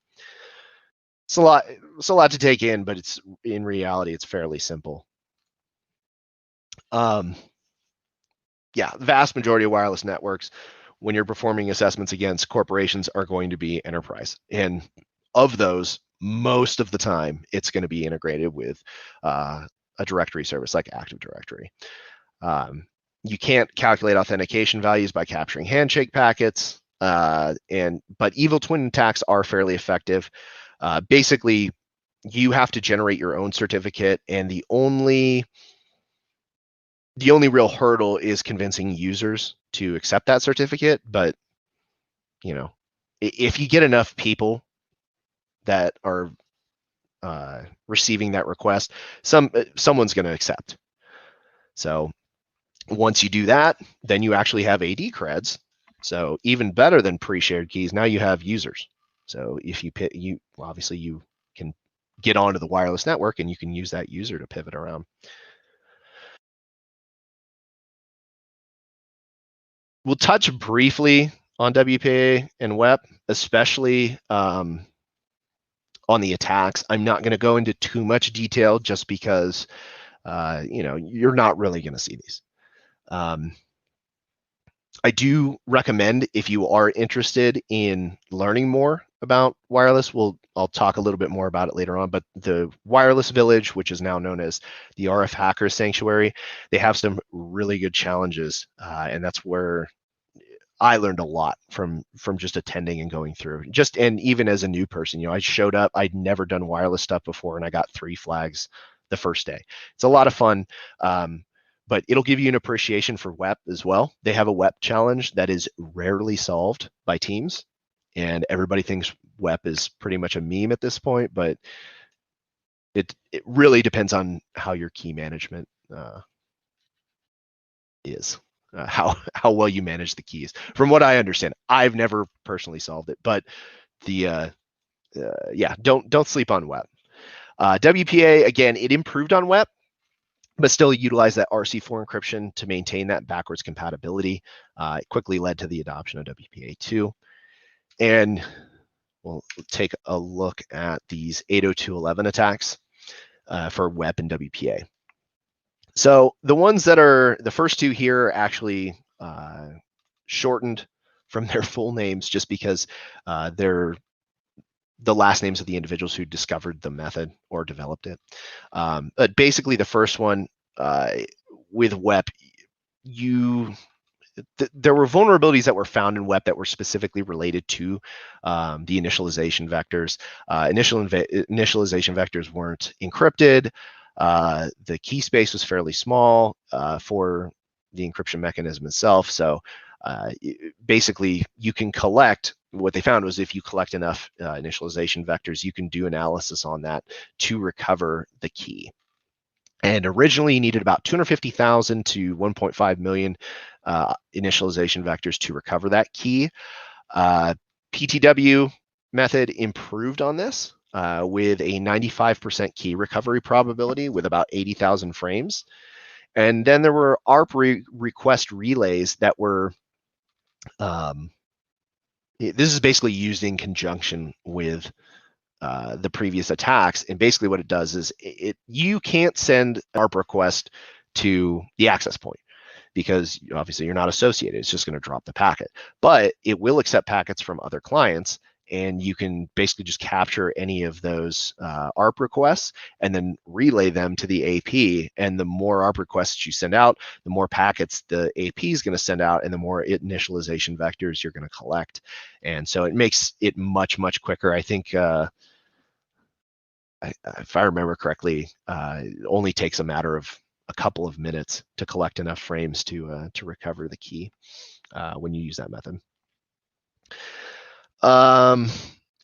It's a lot to take in, but in reality, it's fairly simple. Yeah, the vast majority of wireless networks, when you're performing assessments against corporations, are going to be enterprise. And of those, most of the time, it's going to be integrated with a directory service like Active Directory. You can't calculate authentication values by capturing handshake packets, but evil twin attacks are fairly effective. Basically, you have to generate your own certificate, and the only real hurdle is convincing users to accept that certificate. But if you get enough people that are receiving that request, someone's going to accept. So once you do that, then you actually have AD creds. So even better than pre-shared keys, now you have users. So if obviously you can get onto the wireless network and you can use that user to pivot around. We'll touch briefly on WPA and WEP, especially on the attacks. I'm not going to go into too much detail just because you're not really going to see these. I do recommend, if you are interested in learning more about wireless, I'll talk a little bit more about it later on, but the Wireless Village, which is now known as the RF Hacker Sanctuary, they have some really good challenges, and that's where I learned a lot from just attending and going through. And even as a new person, I showed up, I'd never done wireless stuff before, and I got 3 flags the first day. It's a lot of fun. But it'll give you an appreciation for WEP as well. They have a WEP challenge that is rarely solved by teams, and everybody thinks WEP is pretty much a meme at this point, but it really depends on how your key management is, how well you manage the keys. From what I understand, I've never personally solved it, but the yeah, don't sleep on WEP. WPA, again, it improved on WEP, but still utilized that RC4 encryption to maintain that backwards compatibility. It quickly led to the adoption of WPA2. And we'll take a look at these 802.11 attacks for WEP and WPA. So the ones that are, the first two here are actually shortened from their full names just because they're the last names of the individuals who discovered the method or developed it. But basically the first one with WEP, there were vulnerabilities that were found in WEP that were specifically related to the initialization vectors. Initialization vectors weren't encrypted. The key space was fairly small for the encryption mechanism itself. So basically, you can collect, what they found was if you collect enough initialization vectors, you can do analysis on that to recover the key. And originally you needed about 250,000 to 1.5 million initialization vectors to recover that key. PTW method improved on this with a 95% key recovery probability with about 80,000 frames. And then there were ARP request relays that were, this is basically used in conjunction with the previous attacks. And basically what it does is you can't send ARP request to the access point because obviously you're not associated. It's just going to drop the packet, but it will accept packets from other clients. And you can basically just capture any of those ARP requests and then relay them to the AP. And the more ARP requests you send out, the more packets the AP is going to send out and the more initialization vectors you're going to collect. And so it makes it much, much quicker. I think if I remember correctly, it only takes a matter of a couple of minutes to collect enough frames to recover the key when you use that method. And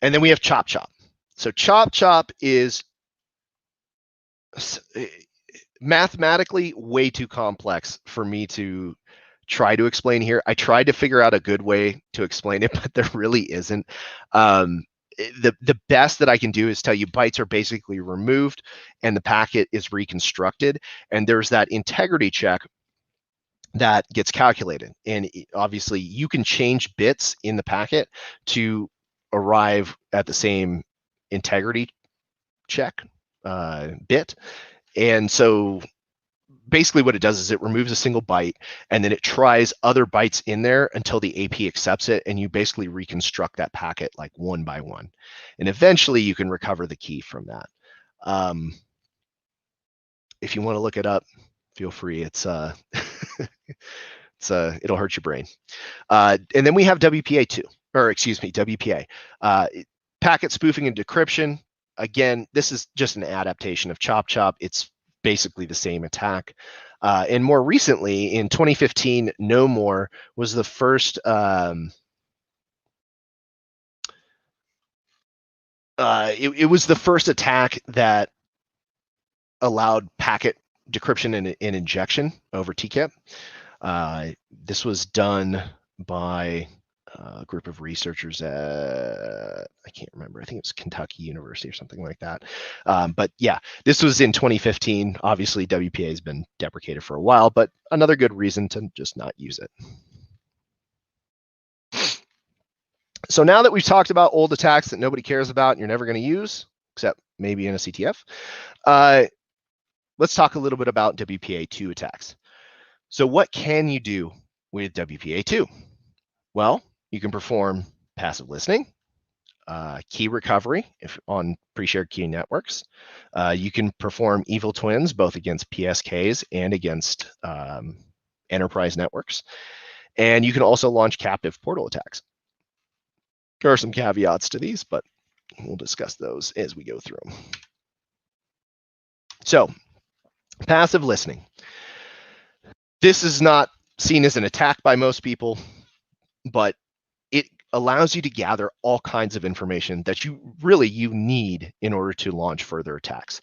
then we have Chop Chop. So Chop Chop is mathematically way too complex for me to try to explain here. I tried to figure out a good way to explain it, but there really isn't. The best that I can do is tell you bytes are basically removed and the packet is reconstructed. And there's that integrity check that gets calculated. And obviously you can change bits in the packet to arrive at the same integrity check bit. And so basically what it does is it removes a single byte and then it tries other bytes in there until the AP accepts it, and you basically reconstruct that packet like one by one. And eventually you can recover the key from that. If you want to look it up, feel free. It's it'll hurt your brain. And then we have WPA2, or excuse me, WPA. Packet spoofing and decryption. Again, this is just an adaptation of Chop Chop. It's basically the same attack. And more recently, in 2015, No More was the first it was the first attack that allowed packet decryption and injection over TCAP. This was done by a group of researchers at, I can't remember, I think it was Kentucky University or something like that. But yeah, this was in 2015. Obviously, WPA has been deprecated for a while, but another good reason to just not use it. So now that we've talked about old attacks that nobody cares about and you're never going to use, except maybe in a CTF, let's talk a little bit about WPA2 attacks. So what can you do with WPA2? Well, you can perform passive listening, key recovery on pre-shared key networks. You can perform evil twins both against PSKs and against enterprise networks. And you can also launch captive portal attacks. There are some caveats to these, but we'll discuss those as we go through them. So, passive listening. This is not seen as an attack by most people, but it allows you to gather all kinds of information that you need in order to launch further attacks.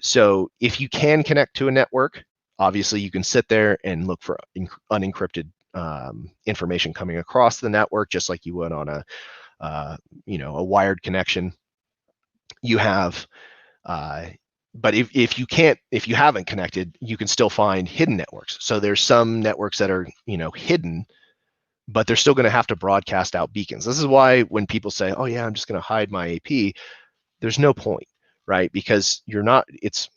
So if you can connect to a network, obviously you can sit there and look for unencrypted information coming across the network, just like you would on a a wired connection. You have but if you haven't connected, you can still find hidden networks. So there's some networks that are hidden, but they're still going to have to broadcast out beacons. This is why when people say, oh yeah, I'm just going to hide my AP, there's no point, right? Because it's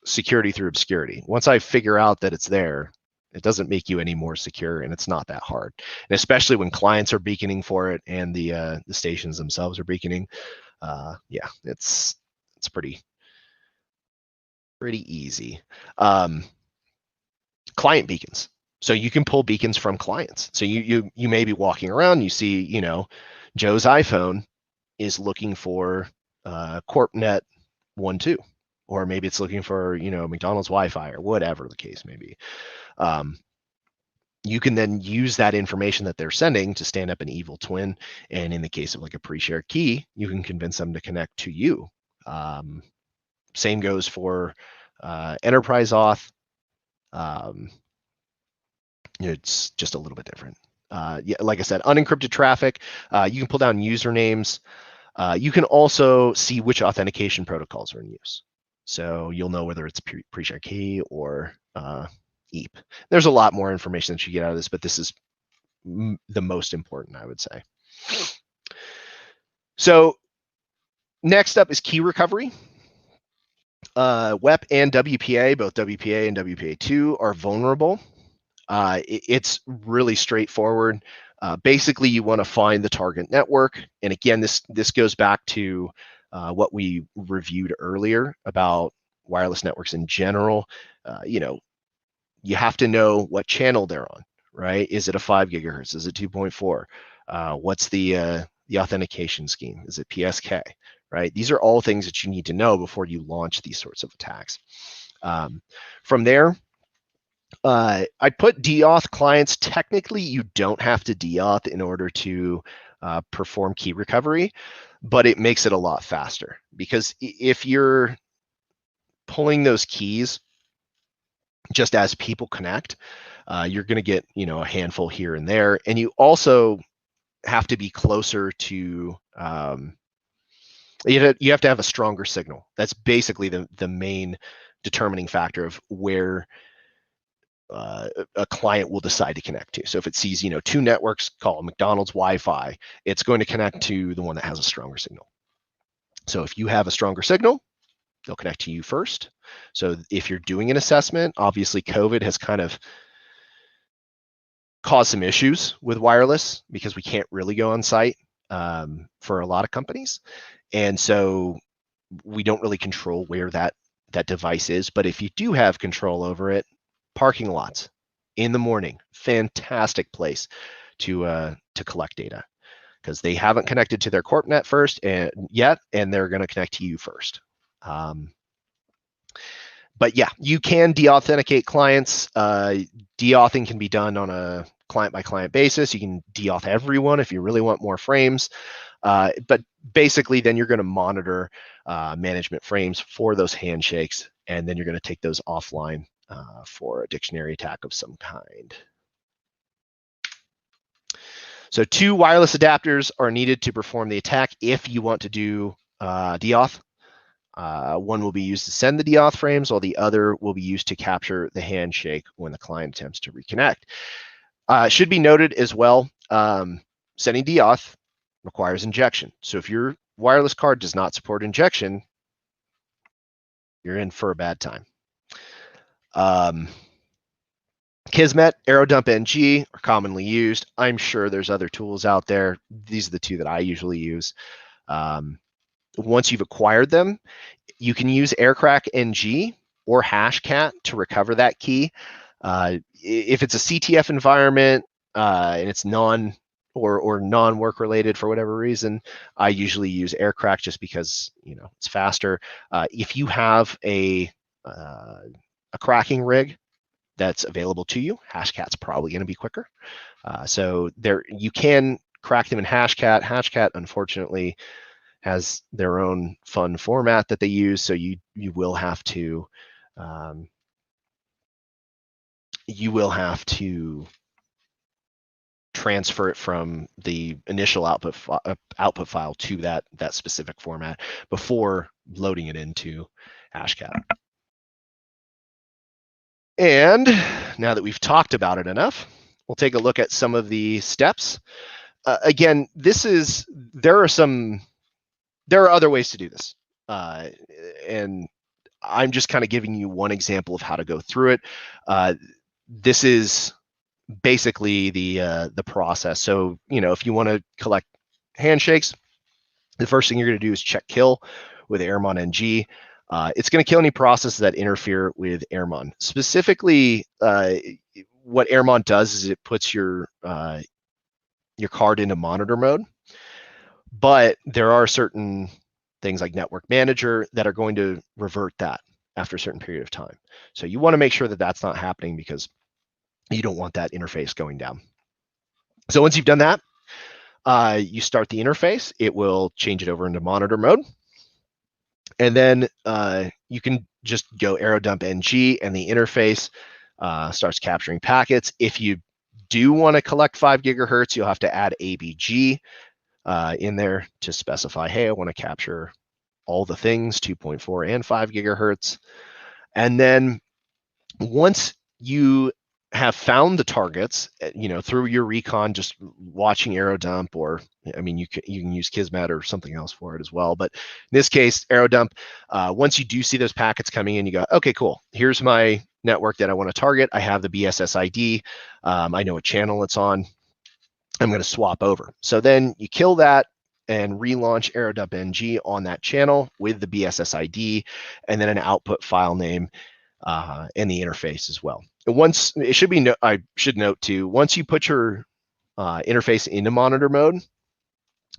security through obscurity. Once I figure out that it's there, it doesn't make you any more secure, and it's not that hard. And especially when clients are beaconing for it and the stations themselves are beaconing, yeah, it's pretty easy. Client beacons. So you can pull beacons from clients. So you may be walking around, you see, Joe's iPhone is looking for CorpNet 1.2, or maybe it's looking for, McDonald's Wi-Fi or whatever the case may be. You can then use that information that they're sending to stand up an evil twin. And in the case of like a pre-shared key, you can convince them to connect to you. Same goes for enterprise auth. It's just a little bit different. Yeah, like I said, unencrypted traffic. You can pull down usernames. You can also see which authentication protocols are in use. So you'll know whether it's pre-shared key or EAP. There's a lot more information that you get out of this, but this is the most important, I would say. So next up is key recovery. WEP and WPA, both WPA and WPA2 are vulnerable. It's really straightforward. Basically, you want to find the target network. And again, this goes back to what we reviewed earlier about wireless networks in general. You have to know what channel they're on, right? Is it a 5 gigahertz? Is it 2.4? What's the authentication scheme? Is it PSK, right? These are all things that you need to know before you launch these sorts of attacks. From there, I put deauth clients. Technically, you don't have to deauth in order to perform key recovery, but it makes it a lot faster, because if you're pulling those keys just as people connect, you're going to get a handful here and there, and you also have to be closer to you have to have a stronger signal. That's basically the main determining factor of where a client will decide to connect to. So if it sees, two networks called McDonald's Wi-Fi, it's going to connect to the one that has a stronger signal. So if you have a stronger signal, they'll connect to you first. So if you're doing an assessment, obviously COVID has kind of caused some issues with wireless because we can't really go on site for a lot of companies. And so we don't really control where that device is. But if you do have control over it, parking lots in the morning, fantastic place to collect data, because they haven't connected to their CorpNet first yet, and they're going to connect to you first. But yeah, you can deauthenticate clients. Deauthing can be done on a client-by-client basis. You can deauth everyone if you really want more frames. But basically, then you're going to monitor management frames for those handshakes, and then you're going to take those offline for a dictionary attack of some kind. So 2 wireless adapters are needed to perform the attack if you want to do deauth. One will be used to send the deauth frames, while the other will be used to capture the handshake when the client attempts to reconnect. Should be noted as well, sending deauth requires injection. So if your wireless card does not support injection, you're in for a bad time. Kismet, Aerodump NG are commonly used. I'm sure there's other tools out there. These are the 2 that I usually use. Once you've acquired them, you can use Aircrack NG or Hashcat to recover that key. If it's a CTF environment and it's non-work related for whatever reason, I usually use Aircrack just because it's faster. If you have a cracking rig that's available to you, Hashcat's probably going to be quicker. So there, you can crack them in Hashcat. Hashcat, unfortunately, has their own fun format that they use, so you will have to transfer it from the initial output file to that specific format before loading it into Hashcat. And now that we've talked about it enough, we'll take a look at some of the steps. Again, there are other ways to do this, and I'm just kind of giving you one example of how to go through it. This is basically the process. So, if you want to collect handshakes, the first thing you're going to do is check kill with Airmon NG. It's going to kill any processes that interfere with Airmon. Specifically, what Airmon does is it puts your card into monitor mode, but there are certain things like Network Manager that are going to revert that after a certain period of time. So you want to make sure that that's not happening, because you don't want that interface going down. So once you've done that, you start the interface. It will change it over into monitor mode. And then you can just go Aerodump NG, and the interface starts capturing packets. If you do want to collect 5 gigahertz, you'll have to add ABG in there to specify, hey, I want to capture all the things, 2.4 and 5 gigahertz. And then once you have found the targets, through your recon, just watching Aerodump, or you can use Kismet or something else for it as well. But in this case, Aerodump, once you do see those packets coming in, you go, okay, cool. Here's my network that I want to target. I have the BSS ID. I know what channel it's on. I'm going to swap over. So then you kill that and relaunch Aerodump NG on that channel with the BSS ID, and then an output file name and the interface as well. I should note too, once you put your interface into monitor mode,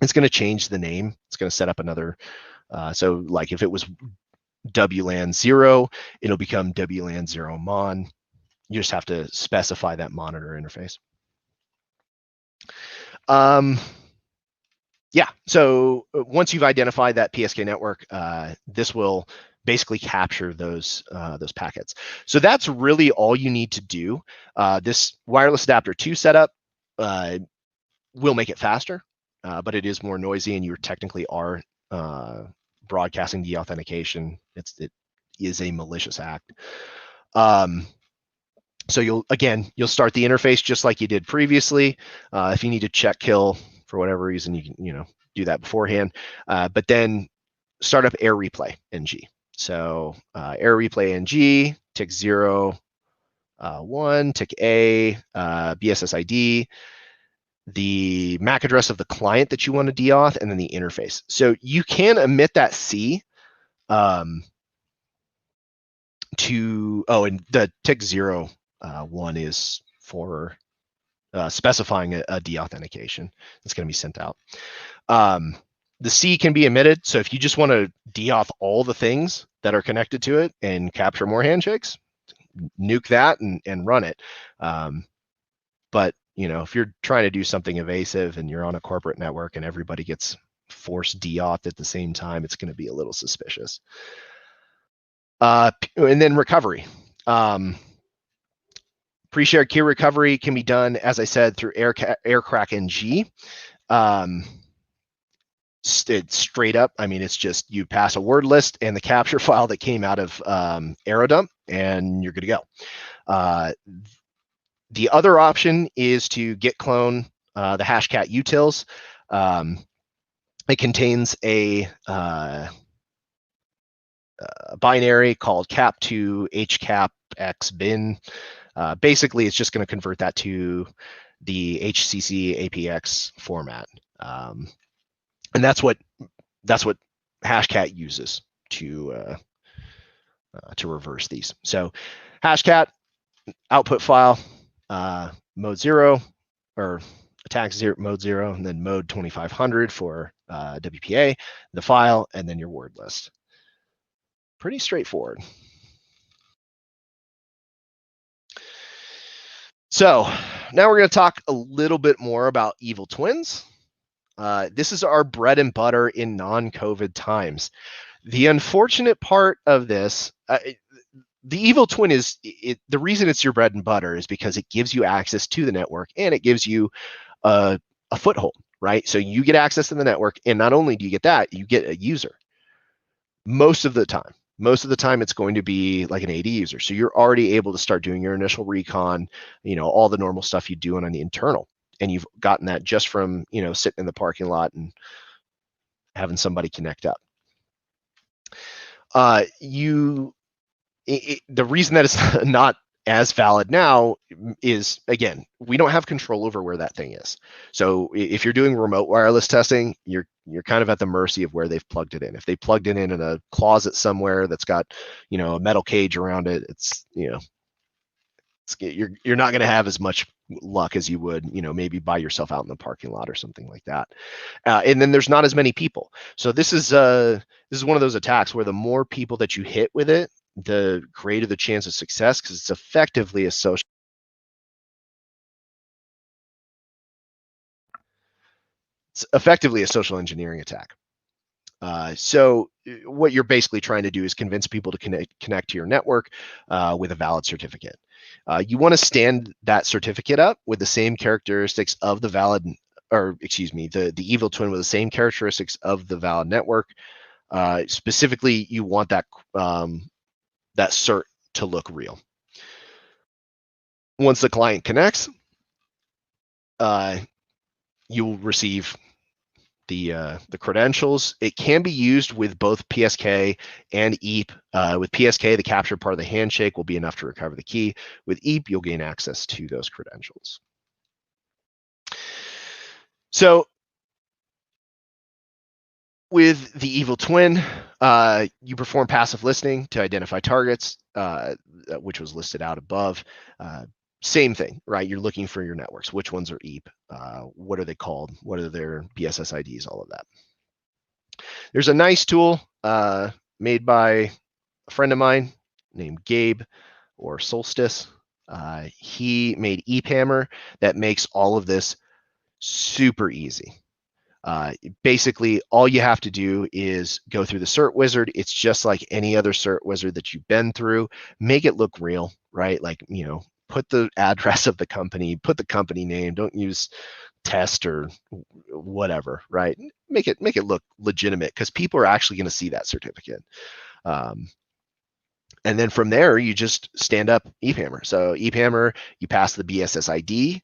it's going to change the name. It's going to set up another. So like if it was WLAN 0, it'll become WLAN 0 Mon. You just have to specify that monitor interface. Yeah, so once you've identified that PSK network, this will basically capture those packets. So that's really all you need to do. This wireless adapter 2 setup will make it faster, but it is more noisy, and you technically are broadcasting the authentication. It is a malicious act. So you'll start the interface just like you did previously. If you need to check kill for whatever reason, you can do that beforehand. But then start up Air Replay NG. So Air Replay NG, tick 0, 1, tick A, BSS ID, the MAC address of the client that you want to deauth, and then the interface. So you can omit that C and the tick 0, 1 is for specifying a deauthentication that's going to be sent out. The C can be omitted. So if you just want to deauth all the things that are connected to it and capture more handshakes, nuke that and run it. But if you're trying to do something evasive and you're on a corporate network and everybody gets forced deauth at the same time, it's going to be a little suspicious. And then recovery. Pre-shared key recovery can be done, as I said, through Aircrack NG. It's straight up. It's just you pass a word list and the capture file that came out of Aerodump, and you're good to go. The other option is to git clone the Hashcat utils. It contains a binary called cap2 hcap bin. Basically, it's just going to convert that to the HCC APX format, and that's what Hashcat uses to reverse these. So Hashcat output file, mode 0 or attack 0 mode 0, and then mode 2500 for WPA, the file, and then your word list. Pretty straightforward. So now we're going to talk a little bit more about evil twins. This is our bread and butter in non-COVID times. The unfortunate part of this, the evil twin is, the reason it's your bread and butter is because it gives you access to the network and it gives you a foothold, right? So you get access to the network, and not only do you get that, you get a user. Most of the time it's going to be like an AD user. So you're already able to start doing your initial recon, all the normal stuff you do on the internal. And you've gotten that just from, sitting in the parking lot and having somebody connect up. The reason that it's not as valid now is, again, we don't have control over where that thing is. So if you're doing remote wireless testing, you're kind of at the mercy of where they've plugged it in. If they plugged it in a closet somewhere that's got, a metal cage around it, you're not going to have as much luck as you would, maybe by yourself out in the parking lot or something like that. And then there's not as many people. So this is one of those attacks where the more people that you hit with it, the greater the chance of success, because it's effectively a social engineering attack. So what you're basically trying to do is convince people to connect to your network with a valid certificate. You want to stand that certificate up with the same characteristics of the valid, or excuse me, the evil twin with the same characteristics of the valid network. Specifically, you want that cert to look real. Once the client connects, you will receive the credentials. It can be used with both PSK and EAP. With PSK, the captured part of the handshake will be enough to recover the key. With EAP, you'll gain access to those credentials. So with the evil twin, you perform passive listening to identify targets, which was listed out above. Same thing, right? You're looking for your networks. Which ones are EAP? What are they called? What are their BSS IDs? All of that. There's a nice tool made by a friend of mine named Gabe, or Solstice. He made EPAMmer that makes all of this super easy. Basically, all you have to do is go through the cert wizard. It's just like any other cert wizard that you've been through. Make it look real, right? Like, put the address of the company, put the company name. Don't use test or whatever, right? Make it look legitimate, because people are actually going to see that certificate. And then from there, you just stand up EPAMmer. So EPAMmer, you pass the BSS ID,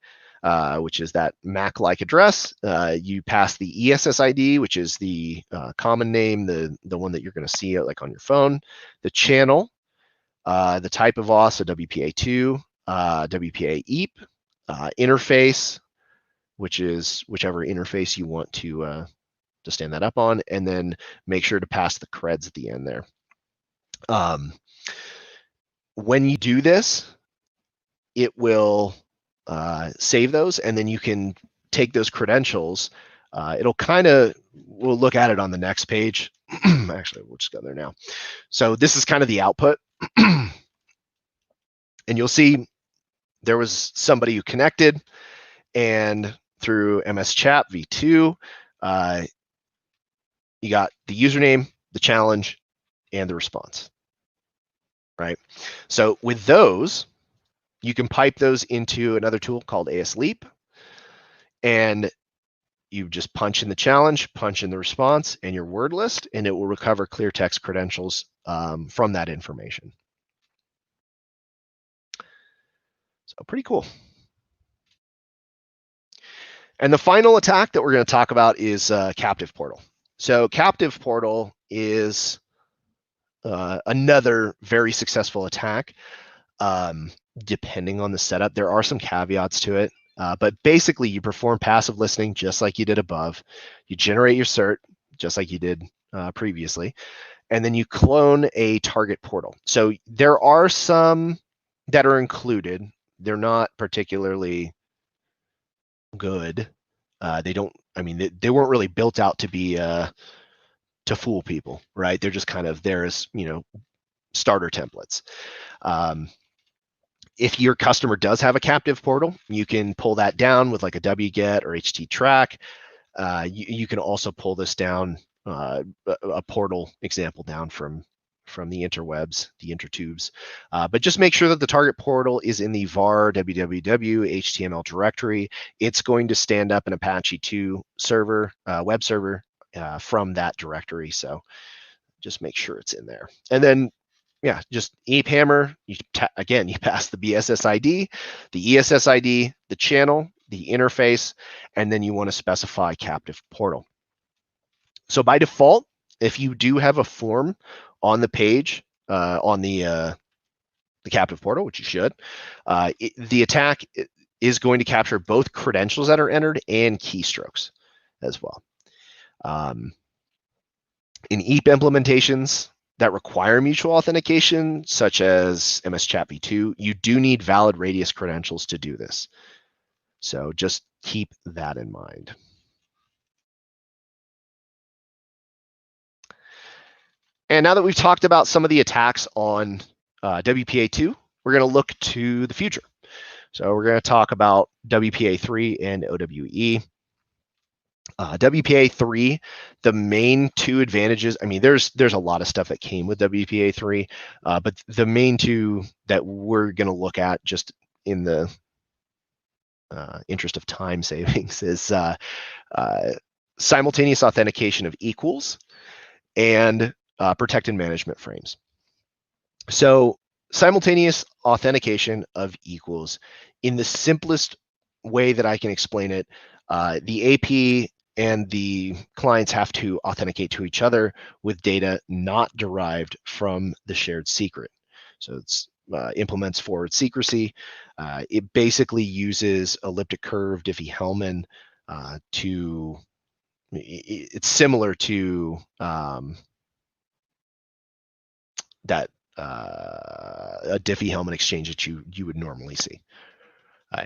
which is that MAC-like address. You pass the ESS ID, which is the common name, the one that you're going to see like on your phone, the channel, the type of auth, so WPA2, WPA EAP, interface, which is whichever interface you want to stand that up on, and then make sure to pass the creds at the end there. When you do this, it will save those, and then you can take those credentials. We'll look at it on the next page. Actually, we'll just go there now. So this is kind of the output. And you'll see there was somebody who connected, and through MS Chat v2, you got the username, the challenge, and the response, right? So with those, you can pipe those into another tool called ASLeap, and you just punch in the challenge, punch in the response, and your word list, and it will recover clear text credentials from that information. So pretty cool. And the final attack that we're going to talk about is Captive Portal. So Captive Portal is another very successful attack. Depending on the setup, there are some caveats to it. But basically, you perform passive listening just like you did above. You generate your cert just like you did previously. And then you clone a target portal. So there are some that are included. They're not particularly good. They weren't really built out to be to fool people, right? They're just kind of there as, starter templates. If your customer does have a captive portal, you can pull that down with like a wget or httrack. You can also pull this down, a portal example down from the interwebs, the intertubes. But just make sure that the target portal is in the var www HTML directory. It's going to stand up an Apache 2 server, web server from that directory. So just make sure it's in there. And then, yeah, just EPAMR, again, you pass the BSS ID, the ESS ID, the channel, the interface, and then you want to specify captive portal. So by default, if you do have a form on the page, on the captive portal, which you should, the attack is going to capture both credentials that are entered and keystrokes as well. In EAP implementations that require mutual authentication, such as MS Chat v2, you do need valid radius credentials to do this. So just keep that in mind. And now that we've talked about some of the attacks on WPA2, we're going to look to the future. So we're going to talk about WPA3 and OWE. WPA3, the main two advantages, I mean, there's a lot of stuff that came with WPA3, but the main two that we're going to look at just in the interest of time savings is simultaneous authentication of equals and protected management frames. So simultaneous authentication of equals, in the simplest way that I can explain it, the AP and the clients have to authenticate to each other with data not derived from the shared secret. So it's implements forward secrecy. It basically uses elliptic curve Diffie-Hellman to, it's similar to that a Diffie-Hellman exchange that you would normally see.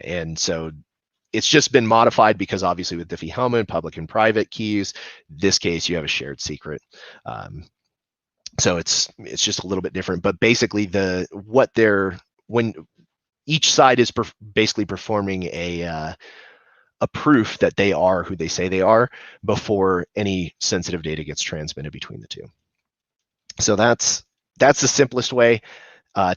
And so it's just been modified because obviously with Diffie-Hellman, public and private keys, this case you have a shared secret. So it's just a little bit different, but basically when each side is basically performing a proof that they are who they say they are before any sensitive data gets transmitted between the two. So that's the simplest way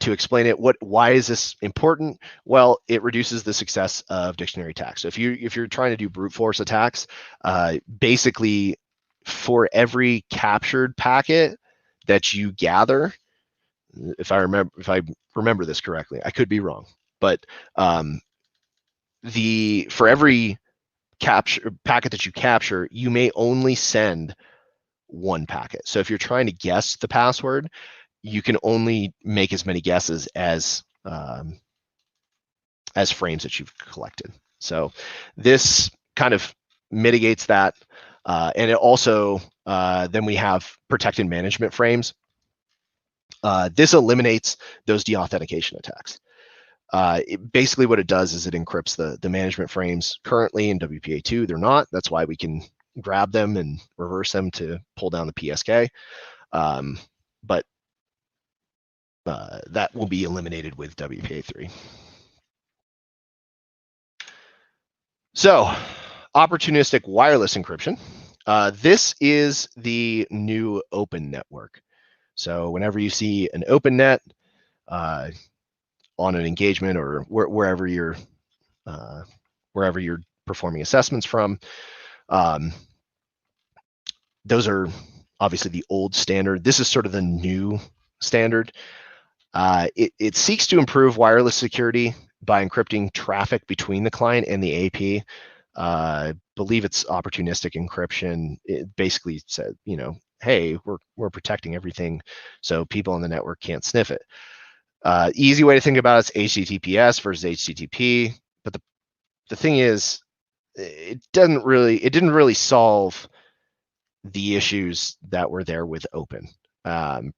to explain it. Why is this important? Well, it reduces the success of dictionary attacks. So if you're trying to do brute force attacks, basically for every captured packet that you gather, if I remember this correctly, I could be wrong, but for every packet that you capture, you may only send one packet. So if you're trying to guess the password, you can only make as many guesses as frames that you've collected. So this kind of mitigates that. And it also, then we have protected management frames. This eliminates those deauthentication attacks. Basically what it does is it encrypts the management frames. Currently in WPA2, they're not. That's why we can grab them and reverse them to pull down the PSK. But that will be eliminated with WPA3. So, opportunistic wireless encryption. This is the new open network. So whenever you see an open net on an engagement or wherever you're performing assessments from, those are obviously the old standard. This is sort of the new standard. It seeks to improve wireless security by encrypting traffic between the client and the AP. I believe it's opportunistic encryption. It basically said, hey, we're protecting everything so people on the network can't sniff it. Easy way to think about it is HTTPS versus HTTP. But the thing is, it didn't really solve the issues that were there with open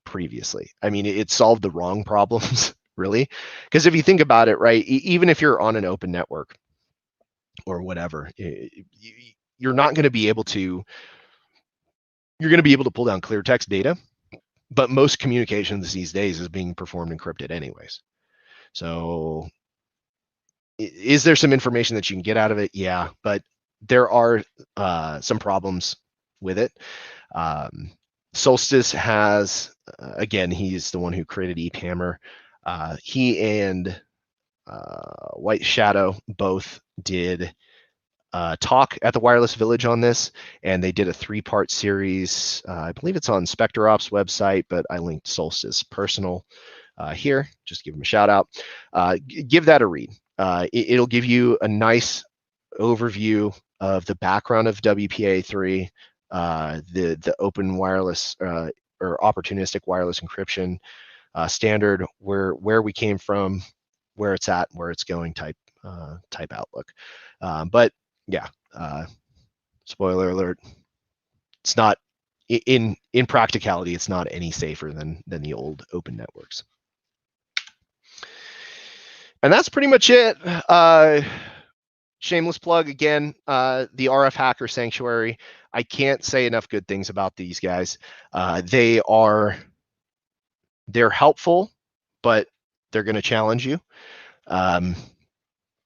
previously. I mean, it solved the wrong problems, really. Because if you think about it, right, even if you're on an open network or whatever, you're not going to be able to, you're going to be able to pull down clear text data, but most communications these days is being performed encrypted anyways. So is there some information that you can get out of it? Yeah, but there are some problems with it. Solstice has, again, he's the one who created EPAMR. He and White Shadow both did talk at the Wireless Village on this, and they did a 3-part series. I believe it's on SpectreOps website, but I linked Solstice personal here. Just give them a shout out. Give that a read. It'll give you a nice overview of the background of WPA3, the open wireless or opportunistic wireless encryption standard, where we came from, where it's at, where it's going type outlook. But yeah, spoiler alert, it's not in practicality, it's not any safer than the old open networks. And that's pretty much it. Shameless plug again, the RF Hacker Sanctuary. I can't say enough good things about these guys. They're helpful, but they're going to challenge you.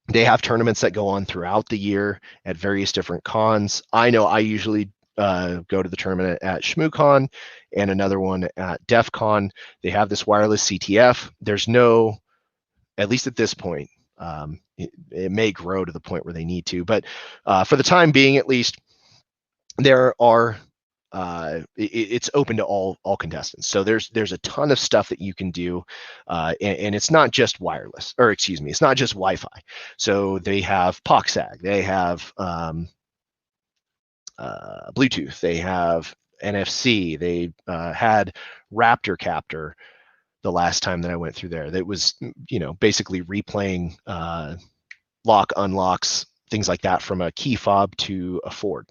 They have tournaments that go on throughout the year at various different cons. I know I usually go to the tournament at ShmooCon and another one at DEF CON. They have this wireless CTF. There's no, at least at this point, it may grow to the point where they need to, but for the time being, at least, there are it's open to all contestants. So there's a ton of stuff that you can do, and it's not just wireless, or excuse me, it's not just Wi-Fi. So they have POXAG, they have Bluetooth, they have NFC, they had Raptor Captor the last time that I went through there. That was, basically replaying lock unlocks, things like that, from a key fob to a Ford.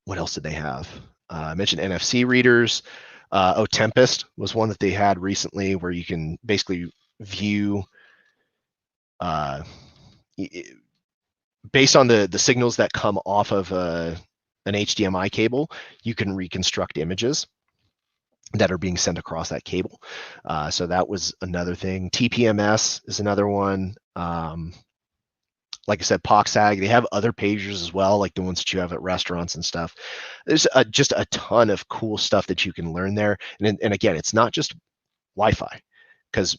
What else did they have? I mentioned NFC readers. Tempest was one that they had recently, where you can basically view, based on the signals that come off of an HDMI cable, you can reconstruct images that are being sent across that cable. So that was another thing. TPMS is another one. Like I said, POXAG, they have other pagers as well, like the ones that you have at restaurants and stuff. There's just a ton of cool stuff that you can learn there. And again, it's not just Wi-Fi, because,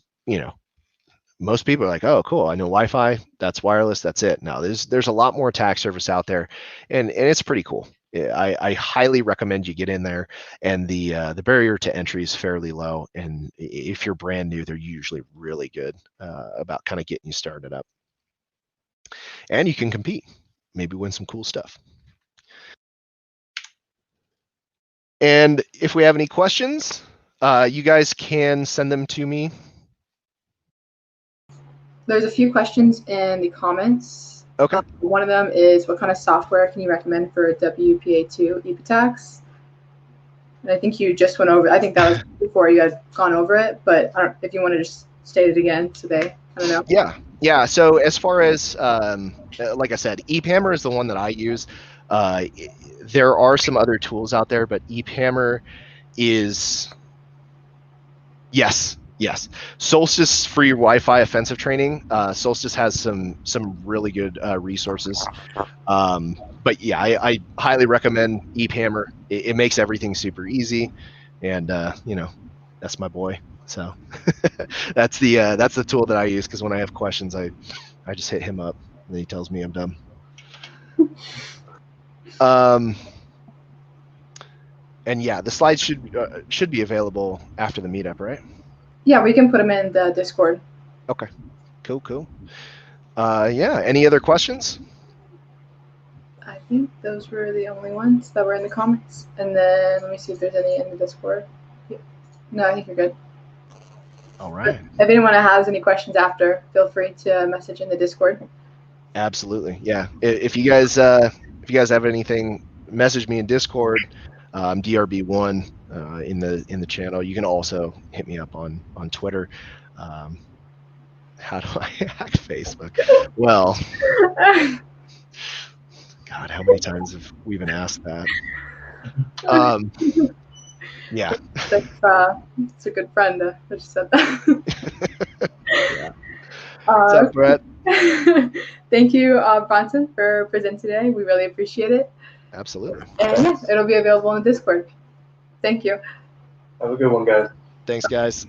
most people are like, oh, cool, I know Wi-Fi, that's wireless, that's it. No, there's a lot more attack surface out there, and it's pretty cool. I highly recommend you get in there, and the barrier to entry is fairly low, and if you're brand new, they're usually really good about kind of getting you started up. And you can compete, maybe win some cool stuff. And if we have any questions, you guys can send them to me. There's a few questions in the comments. Okay. One of them is, what kind of software can you recommend for WPA2 attacks? And I think you just went over, I think that was before you had gone over it, but I don't, if you want to just state it again today, I don't know. Yeah. So as far as, like I said, EPAMR is the one that I use. There are some other tools out there, but EPAMR is, yes. Solstice for your Wi-Fi offensive training. Solstice has some really good resources. But yeah, I highly recommend EPAMR. It makes everything super easy, and that's my boy. So that's the tool that I use, because when I have questions, I just hit him up, and he tells me I'm dumb. And yeah, the slides should be available after the meetup, right? Yeah, we can put them in the Discord. Okay, cool. Yeah, any other questions? I think those were the only ones that were in the comments. And then let me see if there's any in the Discord. No, I think you're good. All right. If anyone has any questions after, feel free to message in the Discord. Absolutely, yeah. If you guys have anything, message me in Discord. I'm DrB1 in the channel. You can also hit me up on Twitter. How do I hack Facebook? Well, God, how many times have we been asked that? Yeah. It's a good friend that just said that. Yeah. What's up, Brett? thank you, Bronson, for presenting today. We really appreciate it. Absolutely. And yeah, it'll be available in Discord. Thank you. Have a good one, guys. Thanks, guys.